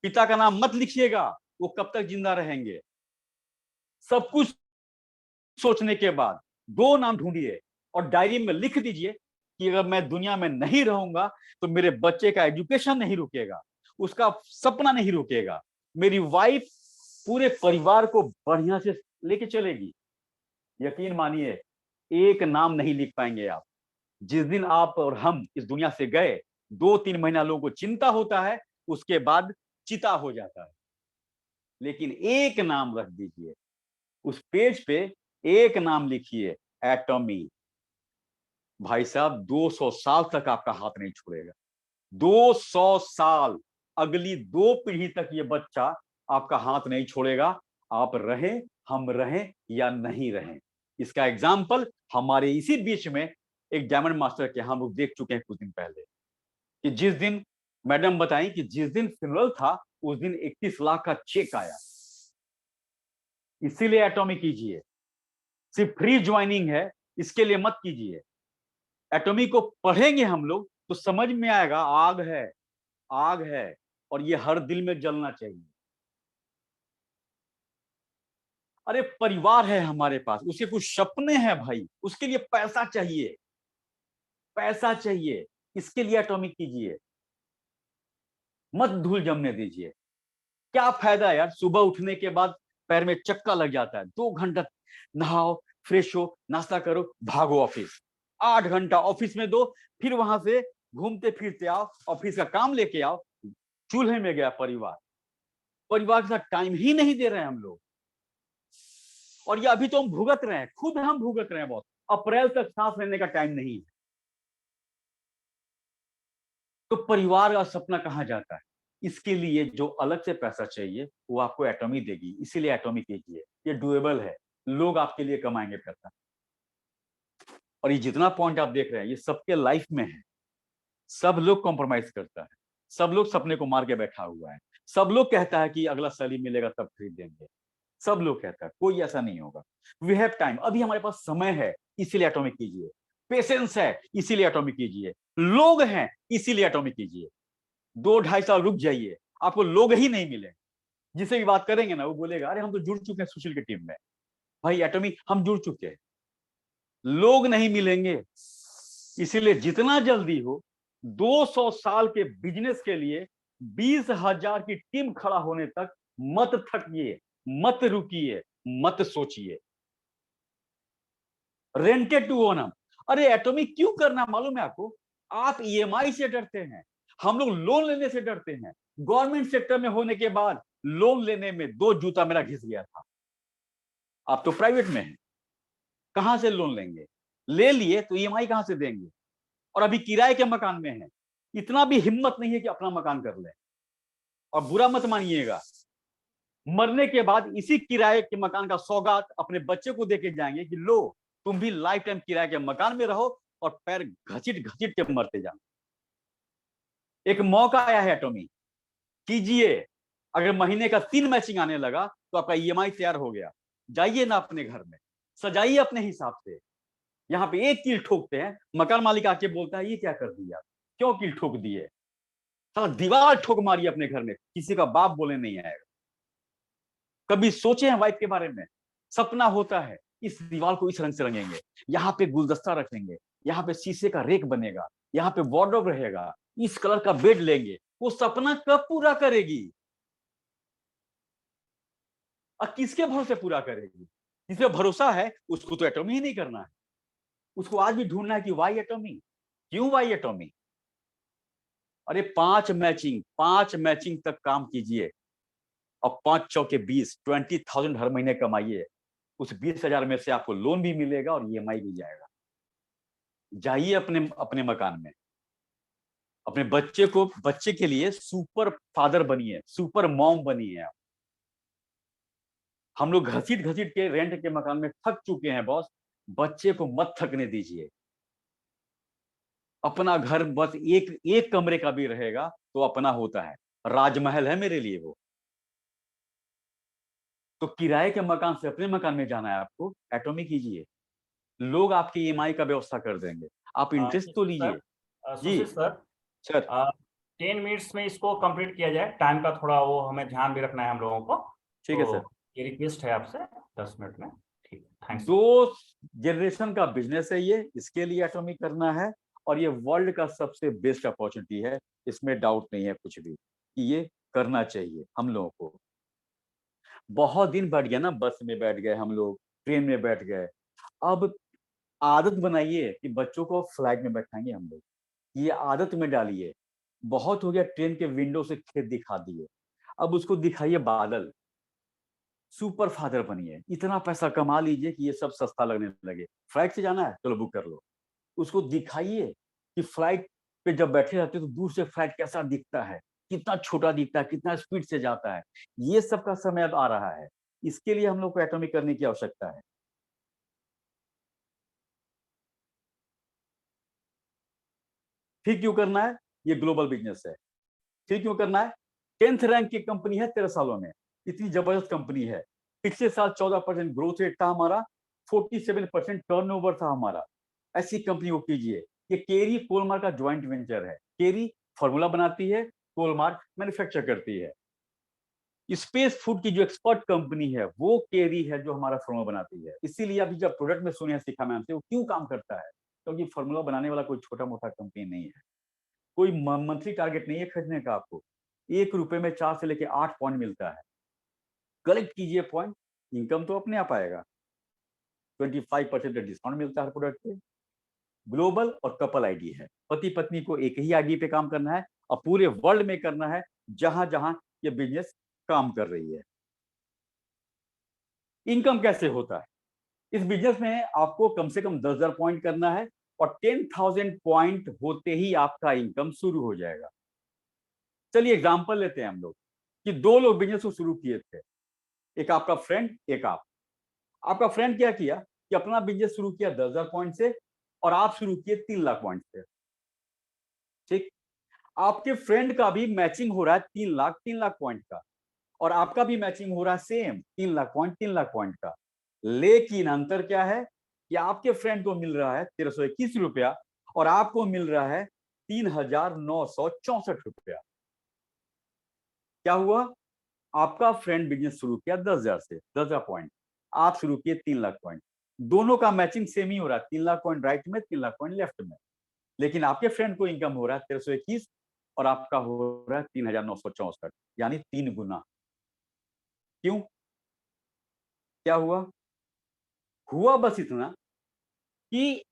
पिता का नाम मत लिखिएगा, वो कब तक जिंदा रहेंगे। सब कुछ सोचने के बाद 2 नाम ढूंढिए और डायरी में लिख दीजिए कि अगर मैं दुनिया में नहीं रहूंगा तो मेरे बच्चे का एजुकेशन नहीं रुकेगा, उसका सपना नहीं रुकेगा, मेरी वाइफ पूरे परिवार को बढ़िया से लेके चलेगी। यकीन मानिए, एक नाम नहीं लिख पाएंगे आप। जिस दिन आप और हम इस दुनिया से गए, 2-3 महीना लोगों को चिंता होता है, उसके बाद चिता हो जाता है, लेकिन एक नाम रख दीजिए, उस पेज पे एक नाम लिखिए, एटॉमी। भाई साहब 200 साल तक आपका हाथ नहीं छोड़ेगा, 200 साल, अगली 2 पीढ़ी तक ये बच्चा आपका हाथ नहीं छोड़ेगा। आप रहें, हम रहें या नहीं रहें। इसका एग्जाम्पल हमारे इसी बीच में एक डायमंड मास्टर के हम लोग देख चुके हैं कुछ दिन पहले, कि जिस दिन मैडम बताई कि जिस दिन फ्यूनरल था उस दिन 31 लाख का चेक आया। इसीलिए एटॉमी कीजिए, सिर्फ फ्री ज्वाइनिंग है, इसके लिए मत कीजिए। एटॉमी को पढ़ेंगे हम लोग तो समझ में आएगा, आग है, आग है, और ये हर दिल में जलना चाहिए। अरे परिवार है हमारे पास, उसके कुछ सपने हैं भाई, उसके लिए पैसा चाहिए, पैसा चाहिए, इसके लिए एटॉमी कीजिए, मत धूल जमने दीजिए। क्या फायदा यार, सुबह उठने के बाद पैर में चक्का लग जाता है, 2 घंटा नहाओ, फ्रेश हो, नाश्ता करो, भागो ऑफिस, 8 घंटा ऑफिस में दो, फिर वहां से घूमते फिरते आओ, ऑफिस का काम लेके आओ, चूल्हे में गया परिवार। परिवार के साथ टाइम ही नहीं दे रहे हैं हम लोग, और ये अभी तो हम भुगत रहे हैं, खुद हम भुगत रहे हैं बहुत। अप्रैल तक सांस लेने का टाइम नहीं है, तो परिवार का सपना कहां जाता है। इसके लिए जो अलग से पैसा चाहिए वो आपको एटॉमी देगी, इसीलिए एटॉमी कीजिए, ये डुएबल है, लोग आपके लिए कमाएंगे पैसा। और ये जितना पॉइंट आप देख रहे हैं ये सबके लाइफ में है, सब लोग कॉम्प्रोमाइज करता है, सब लोग सपने को मार के बैठा हुआ है, सब लोग कहता है कि अगला सैलरी मिलेगा तब खरीद देंगे, सब लोग कहता है, कोई ऐसा नहीं होगा। वी हैव टाइम, अभी हमारे पास समय है, इसीलिए एटॉमिक कीजिए, पेशेंस है इसीलिए एटॉमिक कीजिए, लोग हैं इसीलिए एटॉमिक कीजिए। 2-2.5 साल रुक जाइए, आपको लोग ही नहीं मिले, जिससे भी बात करेंगे ना वो बोलेगा अरे हम तो जुड़ चुके हैं सुशील की टीम में। भाई एटॉमी हम जुड़ चुके हैं, लोग नहीं मिलेंगे, इसीलिए जितना जल्दी हो 200 साल के बिजनेस के लिए 20,000 की टीम खड़ा होने तक मत थकिए, मत रुकिए, मत सोचिए। रेंटेड टू ओन, अरे एटॉमी क्यों करना मालूम है आपको? आप ईएमआई से डरते हैं, हम लोग लोन लेने से डरते हैं। गवर्नमेंट सेक्टर में होने के बाद लोन लेने में 2 जूता मेरा घिस गया था। आप तो प्राइवेट में हैं, कहां से लोन लेंगे? ले लिए तो ईएमआई कहां से देंगे? और अभी किराए के मकान में है, इतना भी हिम्मत नहीं है कि अपना मकान कर ले। और बुरा मत मानिएगा, मरने के बाद इसी किराए के मकान का सौगात अपने बच्चे को देके जाएंगे कि लो तुम भी लाइफ टाइम किराए के मकान में रहो और पैर घसीट घसीट के मरते जाओ। एक मौका आया है एटॉमी, कीजिए। अगर महीने का 3 मैचिंग आने लगा तो आपका ईएमआई तैयार हो गया, जाइए ना अपने घर में, सजाइए अपने हिसाब से, यहाँ पे एक कील ठोकते हैं, मकान मालिक आके बोलता है ये क्या कर दिया, क्यों कील ठोक दिए, साला दीवार ठोक मारी अपने घर में, किसी का बाप बोले नहीं आएगा। कभी सोचे हैं वाइफ के बारे में? सपना होता है इस दीवार को इस रंग से रंगेंगे, यहाँ पे गुलदस्ता रखेंगे, यहाँ पे शीशे का रेक बनेगा, यहाँ पे वार्डरोब रहेगा, इस कलर का बेड लेंगे। वो सपना कब पूरा करेगी और किसके भरोसे पूरा करेगी? जिसपे भरोसा है उसको तो एटॉमी ही नहीं करना है, उसको आज भी ढूंढना है कि वाई एटॉमी, क्यों वाई एटॉमी? अरे 5 मैचिंग तक काम कीजिए और 5 चौके 20, 20,000 हर महीने कमाइए। उस 20,000 में से आपको लोन भी मिलेगा और ईएमआई भी जाएगा। जाइए अपने मकान में, अपने बच्चे के लिए सुपर फादर बनिए, सुपर मॉम बनिए आप। हम लोग घसीट घसीट के रेंट के मकान में थक चुके हैं बॉस, बच्चे को मत थकने दीजिए। अपना घर बस एक कमरे का भी रहेगा तो अपना होता है, राजमहल है मेरे लिए वो। तो किराए के मकान से अपने मकान में जाना है आपको, एटॉमी कीजिए, लोग आपकी ईएमआई का व्यवस्था कर देंगे, आप इंटरेस्ट तो लीजिए। जी सुशील सर, सर 10 मिनट्स में इसको कंप्लीट किया जाए, टाइम का थोड़ा वो हमें ध्यान भी रखना है हम लोगों को। ठीक है तो सर, ये रिक्वेस्ट है आपसे 10 मिनट में। ठीक है, थैंक्स। 2 जनरेशन का बिजनेस है ये, इसके लिए एटॉमी करना है और ये वर्ल्ड का सबसे बेस्ट अपॉर्चुनिटी है, इसमें डाउट नहीं है कुछ भी कि ये करना चाहिए हम लोगों को। बहुत दिन बैठ गया ना, बस में बैठ गए हम लोग, ट्रेन में बैठ गए, अब आदत बनाइए कि बच्चों को फ्लाइट में बैठाएंगे हम लोग, ये आदत में डालिए। बहुत हो गया ट्रेन के विंडो से खेत दिखा दिए, अब उसको दिखाइए बादल, सुपर फादर बनिए, इतना पैसा कमा लीजिए कि ये सब सस्ता लगने लगे। फ्लाइट से जाना है, चलो बुक कर लो, उसको दिखाइए कि फ्लाइट पे जब बैठे रहते तो दूर से फ्लाइट कैसा दिखता है, कितना छोटा दिखता है, कितना स्पीड से जाता है। ये सब का समय अब आ रहा है, इसके लिए हम लोग को एटॉमिक करने की आवश्यकता है। फिर क्यों करना है? ये ग्लोबल बिजनेस है। फिर क्यों करना है? 10th रैंक की कंपनी है 13 सालों में, इतनी जबरदस्त कंपनी है। पिछले साल 14% ग्रोथ रेट था हमारा, 47% टर्नओवर था हमारा। ऐसी कंपनी को कीजिए। ये केरी कोलमार का ज्वाइंट वेंचर है। केरी फॉर्मूला बनाती है, कोलमार मैन्युफैक्चर करती है। स्पेस फूड की जो एक्सपर्ट कंपनी है वो केरी है जो हमारा फॉर्मूला बनाती है। इसीलिए अभी जब प्रोडक्ट में सुने सीखा मैम से, वो क्यों काम करता है, क्योंकि फॉर्मूला बनाने वाला कोई छोटा मोटा कंपनी नहीं है, कोई मंथली टारगेट नहीं है खरीदने का। आपको 1 रुपए में 4 से लेके 8 पॉइंट मिलता है। कलेक्ट कीजिए पॉइंट, इनकम तो अपने आप आएगा। 25% डिस्काउंट मिलता है प्रोडक्ट पे। ग्लोबल और कपल आईडी है, पति पत्नी को एक ही आईडी पे काम करना है और पूरे वर्ल्ड में करना है जहां जहां ये बिजनेस काम कर रही है। इनकम कैसे होता है? इस बिजनेस में आपको कम से कम 10,000 पॉइंट करना है और 10,000 पॉइंट होते ही आपका इनकम शुरू हो जाएगा। चलिए एग्जांपल लेते हैं हम लोग कि 2 लोग बिजनेस को शुरू किए थे, एक आपका फ्रेंड, एक आप। आपका फ्रेंड क्या किया कि अपना बिजनेस शुरू किया 10,000 पॉइंट से और आप शुरू किए 3 लाख पॉइंट से। ठीक, आपके फ्रेंड का भी मैचिंग हो रहा है 3 लाख पॉइंट का और आपका भी मैचिंग हो रहा है सेम 3 लाख पॉइंट का। लेकिन अंतर क्या है कि आपके फ्रेंड को मिल रहा है 1321 रुपया और आपको मिल रहा है 3,964 रुपया। क्या हुआ? आपका फ्रेंड बिजनेस शुरू किया 10,000 से, 10,000 पॉइंट, आप शुरू किए 3 लाख पॉइंट। दोनों का मैचिंग सेम ही हो रहा है, 3 लाख पॉइंट राइट में, 3 लाख पॉइंट लेफ्ट में। लेकिन आपके फ्रेंड को इनकम हो रहा है 1321 और आपका हो रहा है 3,964, यानी 3 गुना। क्यों? क्या हुआ? हुआ बस इतना कि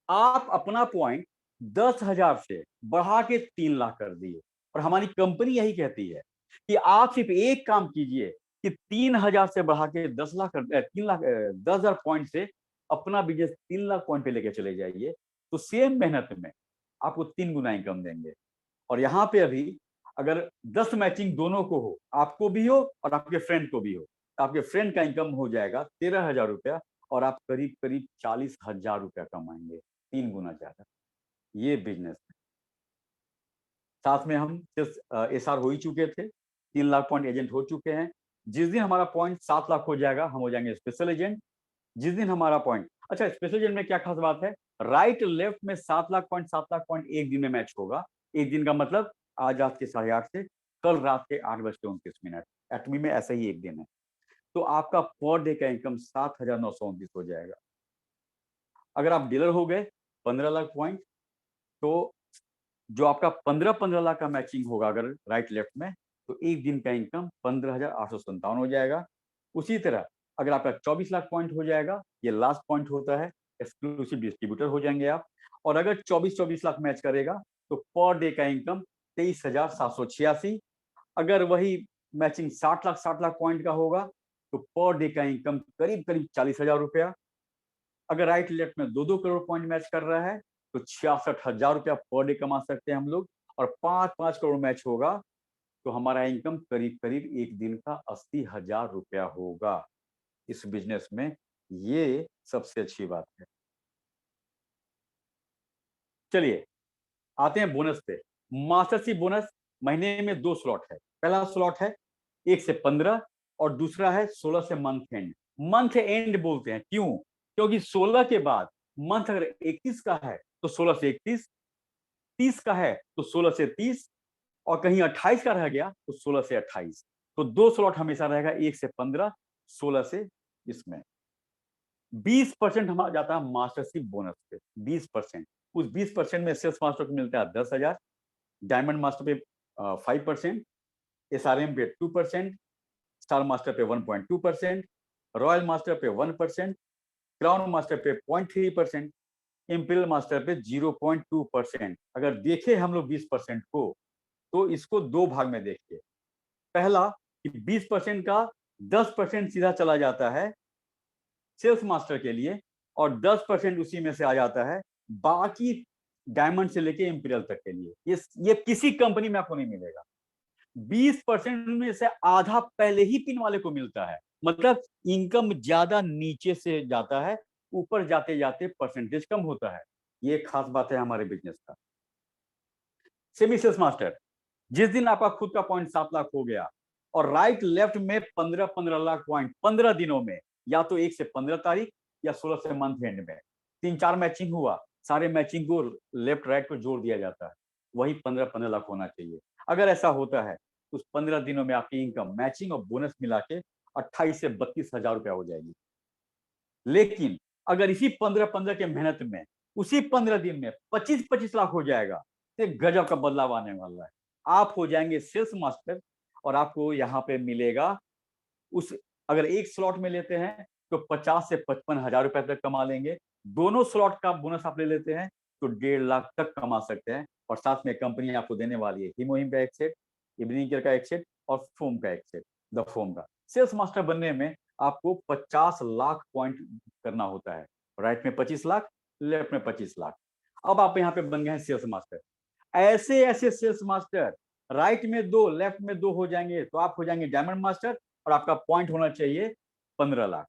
आप अपना पॉइंट 10,000 से बढ़ा के 3 लाख कर दिए। और हमारी कंपनी यही कहती है कि आप सिर्फ एक काम कीजिए कि 3,000 से बढ़ा के 10,000 पॉइंट से अपना बिजनेस 3 लाख पॉइंट पे लेके चले जाइए, तो सेम मेहनत में आपको 3 गुना इनकम देंगे। और यहाँ पे अभी अगर 10 मैचिंग दोनों को हो, आपको भी हो और आपके फ्रेंड को भी हो, तो आपके फ्रेंड का इनकम हो जाएगा 13,000 रुपया और आप करीब करीब 40,000 रुपया कमाएंगे, 3 गुना ज्यादा। ये बिजनेस है। साथ में हम एसआर हो ही चुके थे, 3 लाख पॉइंट एजेंट हो चुके हैं। जिस दिन हमारा पॉइंट 7 लाख हो जाएगा, हम हो जाएंगे स्पेशल एजेंट। जिस दिन हमारा पॉइंट अच्छा, स्पेशल एजेंट में क्या खास बात है, राइट लेफ्ट में 7 लाख पॉइंट एक दिन में मैच होगा। एक दिन का मतलब आज रात के 8:30 से कल रात के 8:29। एटमी में ऐसा ही एक दिन है। तो आपका पर डे का इनकम 7,929 हो जाएगा। अगर आप डीलर हो गए 15 लाख पॉइंट, तो जो आपका 15 लाख का मैचिंग होगा अगर राइट लेफ्ट में, तो एक दिन का इनकम 15,857 हो जाएगा। उसी तरह अगर आपका 24 लाख पॉइंट हो जाएगा, ये लास्ट पॉइंट होता है, एक्सक्लूसिव डिस्ट्रीब्यूटर हो जाएंगे आप। और अगर 24 लाख मैच करेगा तो पर डे का इनकम 23,786। अगर वही मैचिंग 60 लाख पॉइंट का होगा तो पर डे का इनकम करीब करीब 40,000 रुपया। अगर राइट लेफ्ट में 2-2 करोड़ पॉइंट मैच कर रहा है तो 66,000 रुपया पर डे कमा सकते हैं हम लोग। और 5-5 करोड़ मैच होगा तो हमारा इनकम करीब करीब एक दिन का 80,000 रुपया होगा इस बिजनेस में। ये सबसे अच्छी बात है। चलिए आते हैं बोनस पे। मास्टरशिप बोनस महीने में 2 स्लॉट है। पहला स्लॉट है 1 से 15 और दूसरा है 16 से मंथ एंड। मंथ एंड बोलते हैं क्यों? क्योंकि 16 के बाद मंथ अगर 31 का है तो 16 से 31, 30 का है तो 16 से 30 और कहीं 28 का रह गया तो 16 से 28। तो 2 स्लॉट हमेशा रहेगा, 1 से 15, 16 से इसमें। 20% हमारा जाता है मास्टरशिप बोनस पे। 20%, उस 20% में सेल्स मास्टर को मिलता है 10,000, डायमंड मास्टर पे 5%, एसआरएम पे 2%, स्टार मास्टर पे 1.2%, रॉयल मास्टर पे 1%, क्राउन मास्टर पे 0.3%, इंपीरियल मास्टर पे 0.2%। अगर देखें हम लोग 20% को तो इसको 2 भाग में देखिए। पहला कि 20% का 10% सीधा चला जाता है सेल्स मास्टर के लिए और 10% उसी में से आ जाता है बाकी डायमंड से लेके इंपीरियल तक के लिए। ये किसी कंपनी में आपको नहीं मिलेगा। 20% में से आधा पहले ही पिन वाले को मिलता है, मतलब इनकम ज्यादा नीचे से जाता है, ऊपर जाते जाते परसेंटेज कम होता है। ये खास बात है हमारे बिजनेस का। सेमी सेल्स मास्टर, जिस दिन आपका खुद का पॉइंट 7 लाख हो गया और राइट लेफ्ट में 15 लाख पॉइंट 15 दिनों में, या तो 1 से 15 तारीख या 16 से मंथ एंड में 3-4 मैचिंग हुआ, सारे मैचिंग को लेफ्ट राइट पर जोड़ दिया जाता है, वही 15 लाख होना चाहिए। अगर ऐसा होता है उस 15 दिनों में आपकी इनकम मैचिंग और बोनस मिला के 28 से 32,000 रुपया हो जाएगी। लेकिन अगर इसी 15 के मेहनत में उसी 15 दिन में 25 लाख हो जाएगा तो गजब का बदलाव आने वाला है। आप हो जाएंगे सेल्स मास्टर और आपको यहाँ पे मिलेगा उस, अगर एक स्लॉट में लेते हैं तो 50 से 55,000 रुपए तक कमा लेंगे। दोनों स्लॉट का बोनस आप ले लेते हैं तो 1.5 लाख तक कमा सकते हैं। और साथ में कंपनी आपको देने वाली है हीमोहिम का एक सेट, इवनिंग केयर का एक सेट और फोम का एक सेट। द फोम का सेल्स मास्टर बनने में आपको 50 लाख पॉइंट करना होता है। राइट में 25 लाख, लेफ्ट में 25 लाख। अब आप यहाँ पे बन गए हैं सेल्स मास्टर। ऐसे ऐसे सेल्स मास्टर राइट में 2 लेफ्ट में 2 हो जाएंगे तो आप हो जाएंगे डायमंड मास्टर और आपका पॉइंट होना चाहिए 15 लाख।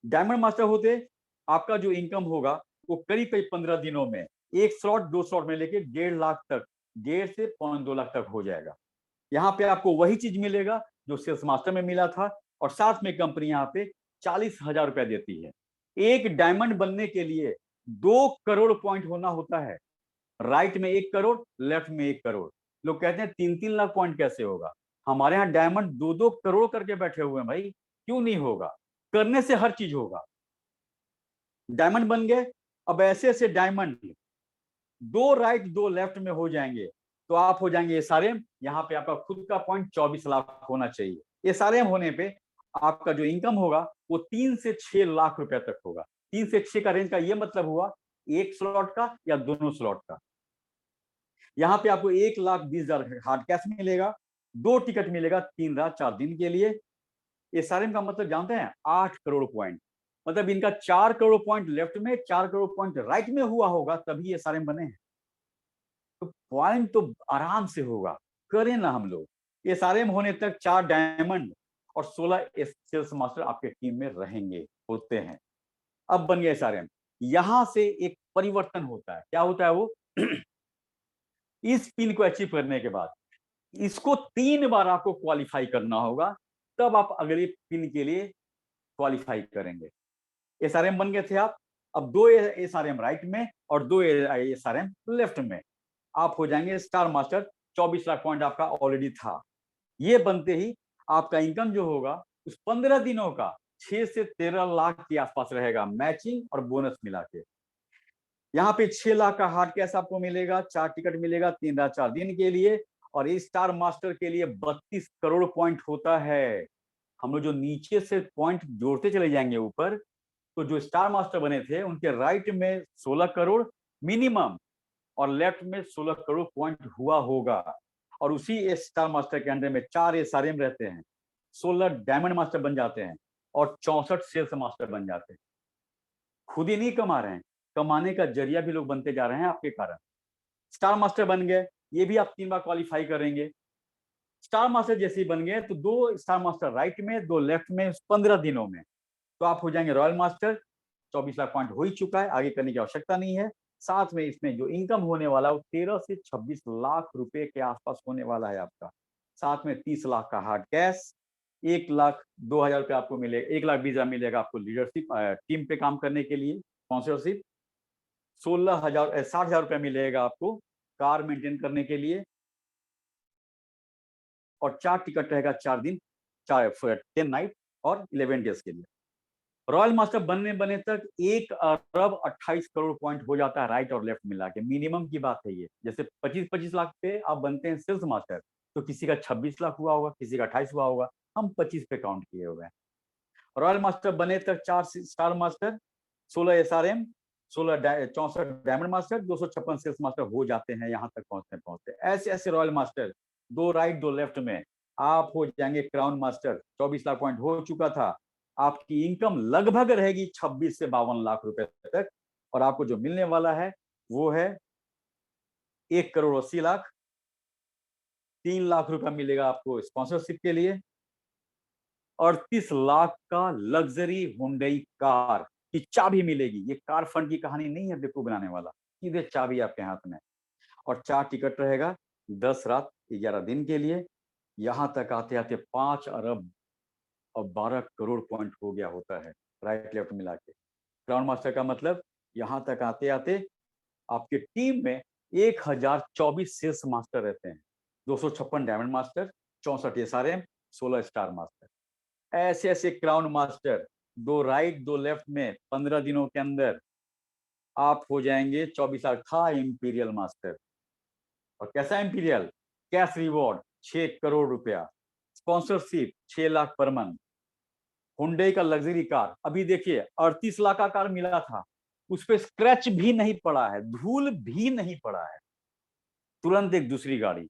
डायमंड मास्टर होते आपका जो इनकम होगा वो करीब करीब 15 दिनों में एक स्लॉट 2 स्लॉट में लेके 1.5 लाख तक, 1.5 से 0.2 लाख तक हो जाएगा। यहाँ पे आपको वही चीज मिलेगा जो सेल्स मास्टर में मिला था और साथ में कंपनी यहाँ पे 40,000 रुपया देती है। एक डायमंड बनने के लिए 2 करोड़ पॉइंट होना होता है। राइट में 1 करोड़, लेफ्ट में 1 करोड़। लोग कहते हैं 3-3 लाख पॉइंट कैसे होगा? हमारे यहाँ डायमंड 2-2 करोड़ करके बैठे हुए हैं भाई। क्यों नहीं होगा? करने से हर चीज होगा। डायमंड बन गए, अब ऐसे ऐसे डायमंड 2 राइट 2 लेफ्ट में हो जाएंगे तो आप हो जाएंगे एसआरएम। यहाँ पे आपका खुद का पॉइंट 24 लाख होना चाहिए। एसआरएम होने पे आपका जो इनकम होगा वो 3 से 6 लाख रुपया तक होगा। 3 से 6 का रेंज का ये मतलब हुआ एक स्लॉट का या दोनों स्लॉट का। यहाँ पे आपको 1,20,000 हार्ड कैश मिलेगा, 2 टिकट मिलेगा 3 रात 4 दिन के लिए। एसआरएम का मतलब जानते हैं 8 करोड़ पॉइंट, मतलब इनका 4 करोड़ पॉइंट लेफ्ट में, 4 करोड़ पॉइंट राइट में हुआ होगा तभी एसआरएम बने हैं। तो पॉइंट तो आराम से होगा, करें ना हम लोग। एसआरएम होने तक 4 डायमंड और 16 सेल्स मास्टर आपके टीम में रहेंगे, होते हैं। अब बन गया एसआरएम। यहां से एक परिवर्तन होता है। क्या होता है वो? इस पिन को अचीव करने के बाद इसको 3 बार आपको क्वालिफाई करना होगा, तब आप अगले पिन के लिए क्वालिफाई करेंगे। SRM बन गए थे आप। अब 2 SRM राइट में और 2 SRM लेफ्ट में, आप हो जाएंगे स्टार मास्टर। 24 लाख पॉइंट आपका ऑलरेडी था। ये बनते ही आपका इनकम जो होगा उस 15 दिनों का 6 से 13 लाख के आसपास रहेगा, मैचिंग और बोनस मिला के। यहाँ पे 6 लाख का हार्ड कैश आपको मिलेगा, 4 टिकट मिलेगा 3 रात 4 दिन के लिए। और इस स्टार मास्टर के लिए 32 करोड़ पॉइंट होता है। हम लोग जो नीचे से पॉइंट जोड़ते चले जाएंगे ऊपर, तो जो स्टार मास्टर बने थे उनके राइट में 16 करोड़ मिनिमम और लेफ्ट में 16 करोड़ पॉइंट हुआ होगा। और उसी स्टार मास्टर के अंडर में 4 SRM रहते हैं, 16 डायमंड मास्टर बन जाते हैं और 64 सेल्स मास्टर बन जाते हैं। खुद ही नहीं कमा रहे हैं, कमाने का जरिया भी लोग बनते जा रहे हैं आपके कारण। स्टार मास्टर बन गए, ये भी आप 3 बार क्वालिफाई करेंगे। स्टार मास्टर जैसे ही बन गए तो 2 स्टार मास्टर राइट में, 2 लेफ्ट में 15 दिनों में, तो आप हो जाएंगे रॉयल मास्टर। 24 लाख पॉइंट हो ही चुका है, आगे करने की आवश्यकता नहीं है। साथ में इसमें जो इनकम होने वाला है वो 13 से 26 लाख रुपए के आसपास होने वाला है आपका। साथ में 30 लाख का हार्ड कैश, 1,02,000 रुपये आपको मिलेगा, 1,20,000 मिलेगा आपको लीडरशिप टीम पे काम करने के लिए, स्पॉन्सरशिप। 60,000 रुपये मिलेगा आपको कार मेंटेन करने के लिए। और 4 टिकट रहेगा 4 दिन, 10 नाइट और 11 डेज के लिए। रॉयल मास्टर बने तक 1,28 करोड़ पॉइंट हो जाता है राइट और लेफ्ट मिला के। मिनिमम की बात है ये। जैसे 25 लाख पे आप बनते हैं सेल्स मास्टर, तो किसी का 26 लाख हुआ होगा, किसी का 28 हुआ होगा, हम 25 पे काउंट किए हुए हैं। रॉयल मास्टर बने तक 4 star master, 16 SRM, 64 diamond master, 256 sales master हो जाते हैं यहाँ तक पहुंचते। ऐसे ऐसे रॉयल मास्टर 2 राइट 2 लेफ्ट में आप हो जाएंगे क्राउन मास्टर। 24 लाख पॉइंट हो चुका था। आपकी इनकम लगभग रहेगी 26 से 52 लाख रुपए तक। और आपको जो मिलने वाला है वो है 1,80,00,000। 3 लाख रुपया मिलेगा आपको स्पॉन्सरशिप के लिए और 30 लाख का लग्जरी हुंडई कार की चाबी मिलेगी। ये कार फंड की कहानी नहीं है बेवकूफ बनाने वाला, सीधे चाबी आपके हाथ में। और 4 टिकट रहेगा 10 रात 11 दिन के लिए। यहां तक आते आते 5 अरब और 12 करोड़ पॉइंट हो गया होता है राइट लेफ्ट मिला के। क्राउन मास्टर का मतलब यहां तक आते आते आपके टीम में 1024 सेल्स मास्टर रहते हैं, 256 diamond master, 64 SRM, 16 star master. ऐसे ऐसे क्राउन मास्टर 2 राइट 2 लेफ्ट में 15 दिनों के अंदर आप हो जाएंगे 24 लाख का इंपीरियल मास्टर। और कैसा इंपीरियल? कैश रिवॉर्ड 6 करोड़ रुपया, sponsorship 6 lakh per month, Hyundai का लग्जरी कार। अभी देखिए 38 लाख का कार मिला था, उस पर स्क्रैच भी नहीं पड़ा है, धूल भी नहीं पड़ा है। तुरंत एक दूसरी गाड़ी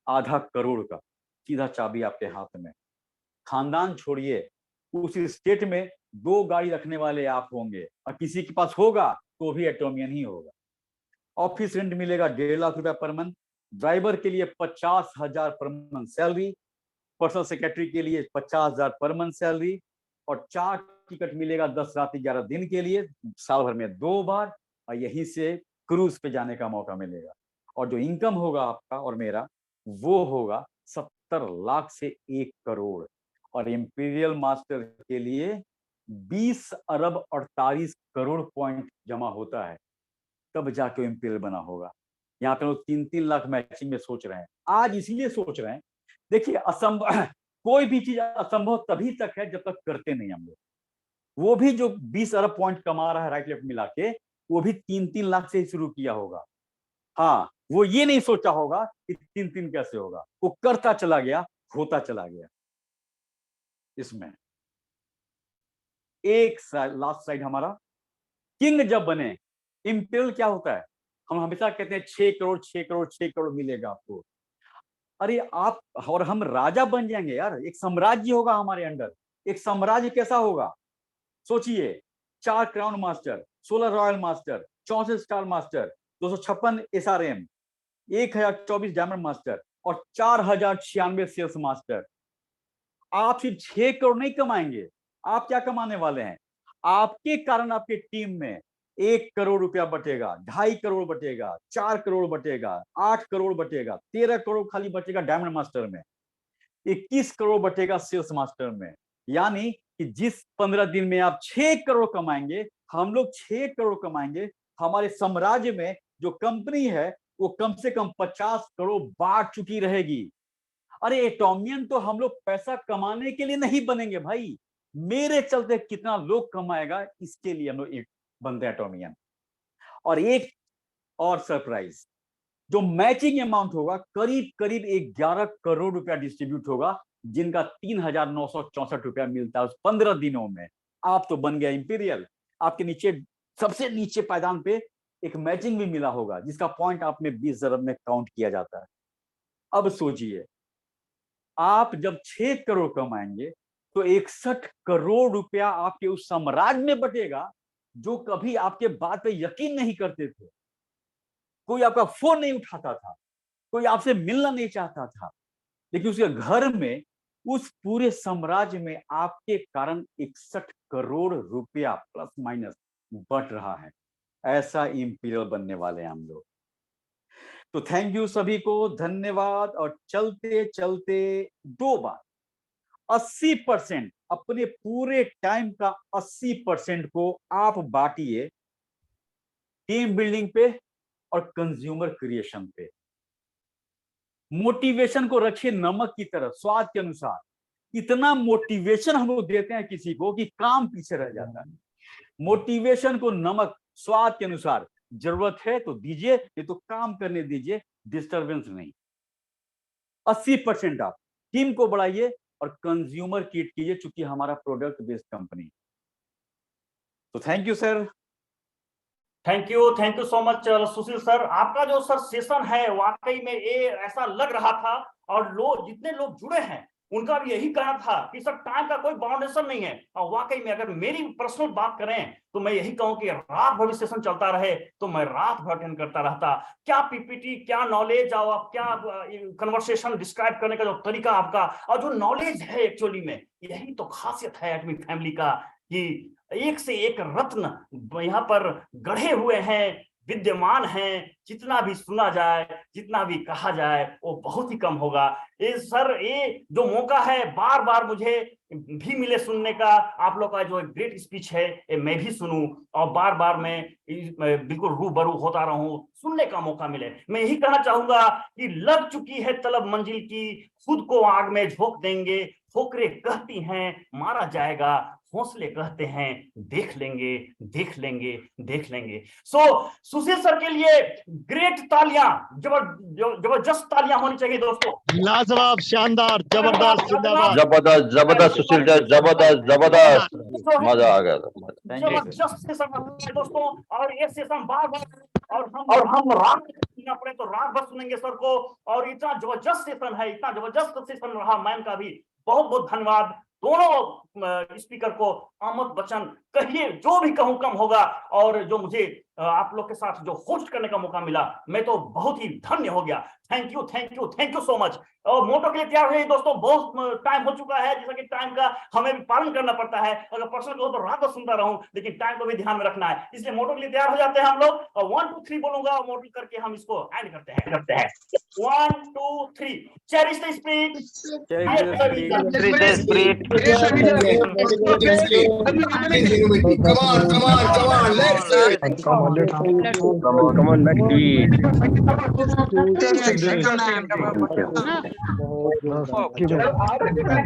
0.5 करोड़ का, सीधा चाबी आपके हाथ में। खानदान छोड़िए, उस स्टेट में 2 गाड़ी रखने वाले आप होंगे और किसी के पास होगा तो भी एटोमियन ही होगा। ऑफिस रेंट मिलेगा 1.5 लाख रुपया पर मंथ। ड्राइवर के लिए 50,000 per month salary, personal secretary के लिए 50,000 पर मंथ सैलरी। और 4 टिकट मिलेगा 10 रात 11 दिन के लिए, साल भर में 2 बार। और यहीं से क्रूज पे जाने का मौका मिलेगा। और जो इनकम होगा आपका और मेरा वो होगा 70 लाख से 1 करोड़। और इंपीरियल मास्टर के लिए 20 अरब 48 करोड़ पॉइंट जमा होता है, तब जाके इंपीरियल बना होगा। यहाँ पे लोग 3-3 लाख मैचिंग में सोच रहे हैं, आज इसलिए सोच रहे हैं। देखिए असंभव, कोई भी चीज असंभव तभी तक है जब तक करते नहीं हम लोग। वो भी जो 20 अरब पॉइंट कमा रहा है राइट लेफ्ट मिला के, वो भी 3-3 लाख से ही शुरू किया होगा। हाँ, वो ये नहीं सोचा होगा कि 3-3 कैसे होगा, वो करता चला गया, होता चला गया। इसमें एक लास्ट साइड हमारा किंग जब बने, इंपीरियल क्या होता है? हम हमेशा कहते हैं 6 करोड़ 6 करोड़ 6 करोड़ मिलेगा आपको। अरे आप और हम राजा बन जाएंगे यार, एक साम्राज्य होगा हमारे अंडर। एक साम्राज्य कैसा होगा सोचिए, 4 crown master, 16 royal master, 64 star master, 256 SRM, 1024 diamond master और 4096 सेल्स मास्टर। आप सिर्फ 6 करोड़ नहीं कमाएंगे, आप क्या कमाने वाले हैं? आपके कारण आपके टीम में 1 करोड़ रुपया बटेगा, 2.5 करोड़ बटेगा, 4 करोड़ बटेगा, 8 करोड़ बटेगा, 13 करोड़ खाली बचेगा डायमंड मास्टर में, 21 करोड़ बटेगा सेल्स मास्टर में। यानी कि जिस 15 दिन में आप 6 करोड़ कमाएंगे, हम लोग 6 करोड़ कमाएंगे, हमारे साम्राज्य में जो कंपनी है वो कम से कम 50 करोड़ बांट चुकी रहेगी। अरे एटॉमियन तो हम लोग पैसा कमाने के लिए नहीं बनेंगे भाई, मेरे चलते कितना लोग कमाएगा इसके लिए हम लोग बनते हैं एटॉमियन। और एक और सरप्राइज, जो मैचिंग अमाउंट होगा करीब करीब 11 करोड़ रुपया डिस्ट्रीब्यूट होगा, जिनका 3,964 रुपया मिलता है उस 15 दिनों में। आप तो बन गया इंपीरियल, आपके नीचे सबसे नीचे पायदान पे एक मैचिंग भी मिला होगा जिसका पॉइंट आप में 20 ज़रब में काउंट किया जाता है। अब सोचिए, आप जब 6 करोड़ कमाएंगे तो 61 करोड़ रुपया आपके उस साम्राज्य में बटेगा जो कभी आपके बात पे यकीन नहीं करते थे। कोई आपका फोन नहीं उठाता था, कोई आपसे मिलना नहीं चाहता था, लेकिन उसके घर में उस पूरे साम्राज्य में आपके कारण 61 करोड़ रुपया प्लस माइनस बट रहा है। ऐसा इंपीरियल बनने वाले हैं हम लोग। तो थैंक यू सभी को, धन्यवाद। और चलते चलते 2 बात, 80% अपने पूरे टाइम का 80% को आप बांटिए टीम बिल्डिंग पे और कंज्यूमर क्रिएशन पे। मोटिवेशन को रखिए नमक की तरह, स्वाद के अनुसार। इतना मोटिवेशन हम लोग देते हैं किसी को कि काम पीछे रह जाता है। मोटिवेशन को नमक स्वाद के अनुसार, जरूरत है तो दीजिए, नहीं तो काम करने दीजिए, डिस्टरबेंस नहीं। 80% आप टीम को बढ़ाइए और कंज्यूमर किट कीजिए, चूंकि हमारा प्रोडक्ट बेस्ड कंपनी। तो thank you sir. Thank you so much Sushil sir. आपका जो सर सेशन है वाकई में ये ऐसा लग रहा था, और जितने लोग जुड़े हैं उनका भी यही कहना था कि सर टाइम का कोई बाउंडेशन नहीं है। और वाकई में अगर मेरी पर्सनल बात करें तो मैं यही कहूं कि रात भर सेशन चलता रहे तो मैं रात भर अटेंड करता रहता। क्या पीपीटी, क्या नॉलेज, और आप क्या कन्वर्सेशन डिस्क्राइब करने का जो तरीका आपका, और जो नॉलेज है एक्चुअली में, यही तो खासियत है एटॉमिक फैमिली का कि एक से एक रत्न यहाँ पर गढ़े हुए हैं, विद्यमान हैं। जितना भी सुना जाए, जितना भी कहा जाए, वो बहुत ही कम होगा। सर ये जो मौका है बार बार मुझे भी मिले सुनने का, आप लोग का जो ग्रेट स्पीच है ये मैं भी सुनूं, और बार बार मैं बिल्कुल रूबरू होता रहूं, सुनने का मौका मिले। मैं यही कहना चाहूंगा कि लग चुकी है तलब मंजिल की, खुद को आग में झोंक देंगे। ठोकरें कहती हैं मारा जाएगा, हौसले कहते हैं देख लेंगे, देख लेंगे, देख लेंगे। सुशील सर के लिए ग्रेट तालियां, जबरदस्त तालियां होनी चाहिए दोस्तों। लाजवाब, शानदार, जबरदस्त, जिंदाबाद। जबरदस्त जबरदस्त सुशील सर, जबरदस्त जबरदस्त, मजा आ गया। जबरदस्त सेशन है दोस्तों, और ये सेशन बार बार और हम रात सुनना पड़े तो रात भर सुनेंगे सर को। और इतना जबरदस्त सेशन है, इतना जबरदस्त सेशन रहा। मैम का भी बहुत बहुत धन्यवाद। दोनों स्पीकर को अहमद बच्चन कहिए, जो भी कहूं कम होगा। और जो मुझे आप लोग के साथ जो होस्ट करने का मौका मिला, मैं तो बहुत ही धन्य हो गया। Thank you, thank you, thank you so much. और मोटो के लिए तैयार है दोस्तों, बहुत टाइम हो चुका है, जैसा कि टाइम का हमें भी पालन करना पड़ता है। अगर पर्सनल कहो तो रात भर सुनता रहूं, लेकिन टाइम को भी ध्यान में रखना है, इसलिए मोटो के लिए तैयार हो जाते हैं हम लोग। और 1 2 3 बोलूंगा और मोटो करके हम इसको एंड करते हैं। 1 2 3 cherish the spirit, come on back to it. Thank you, ma'am.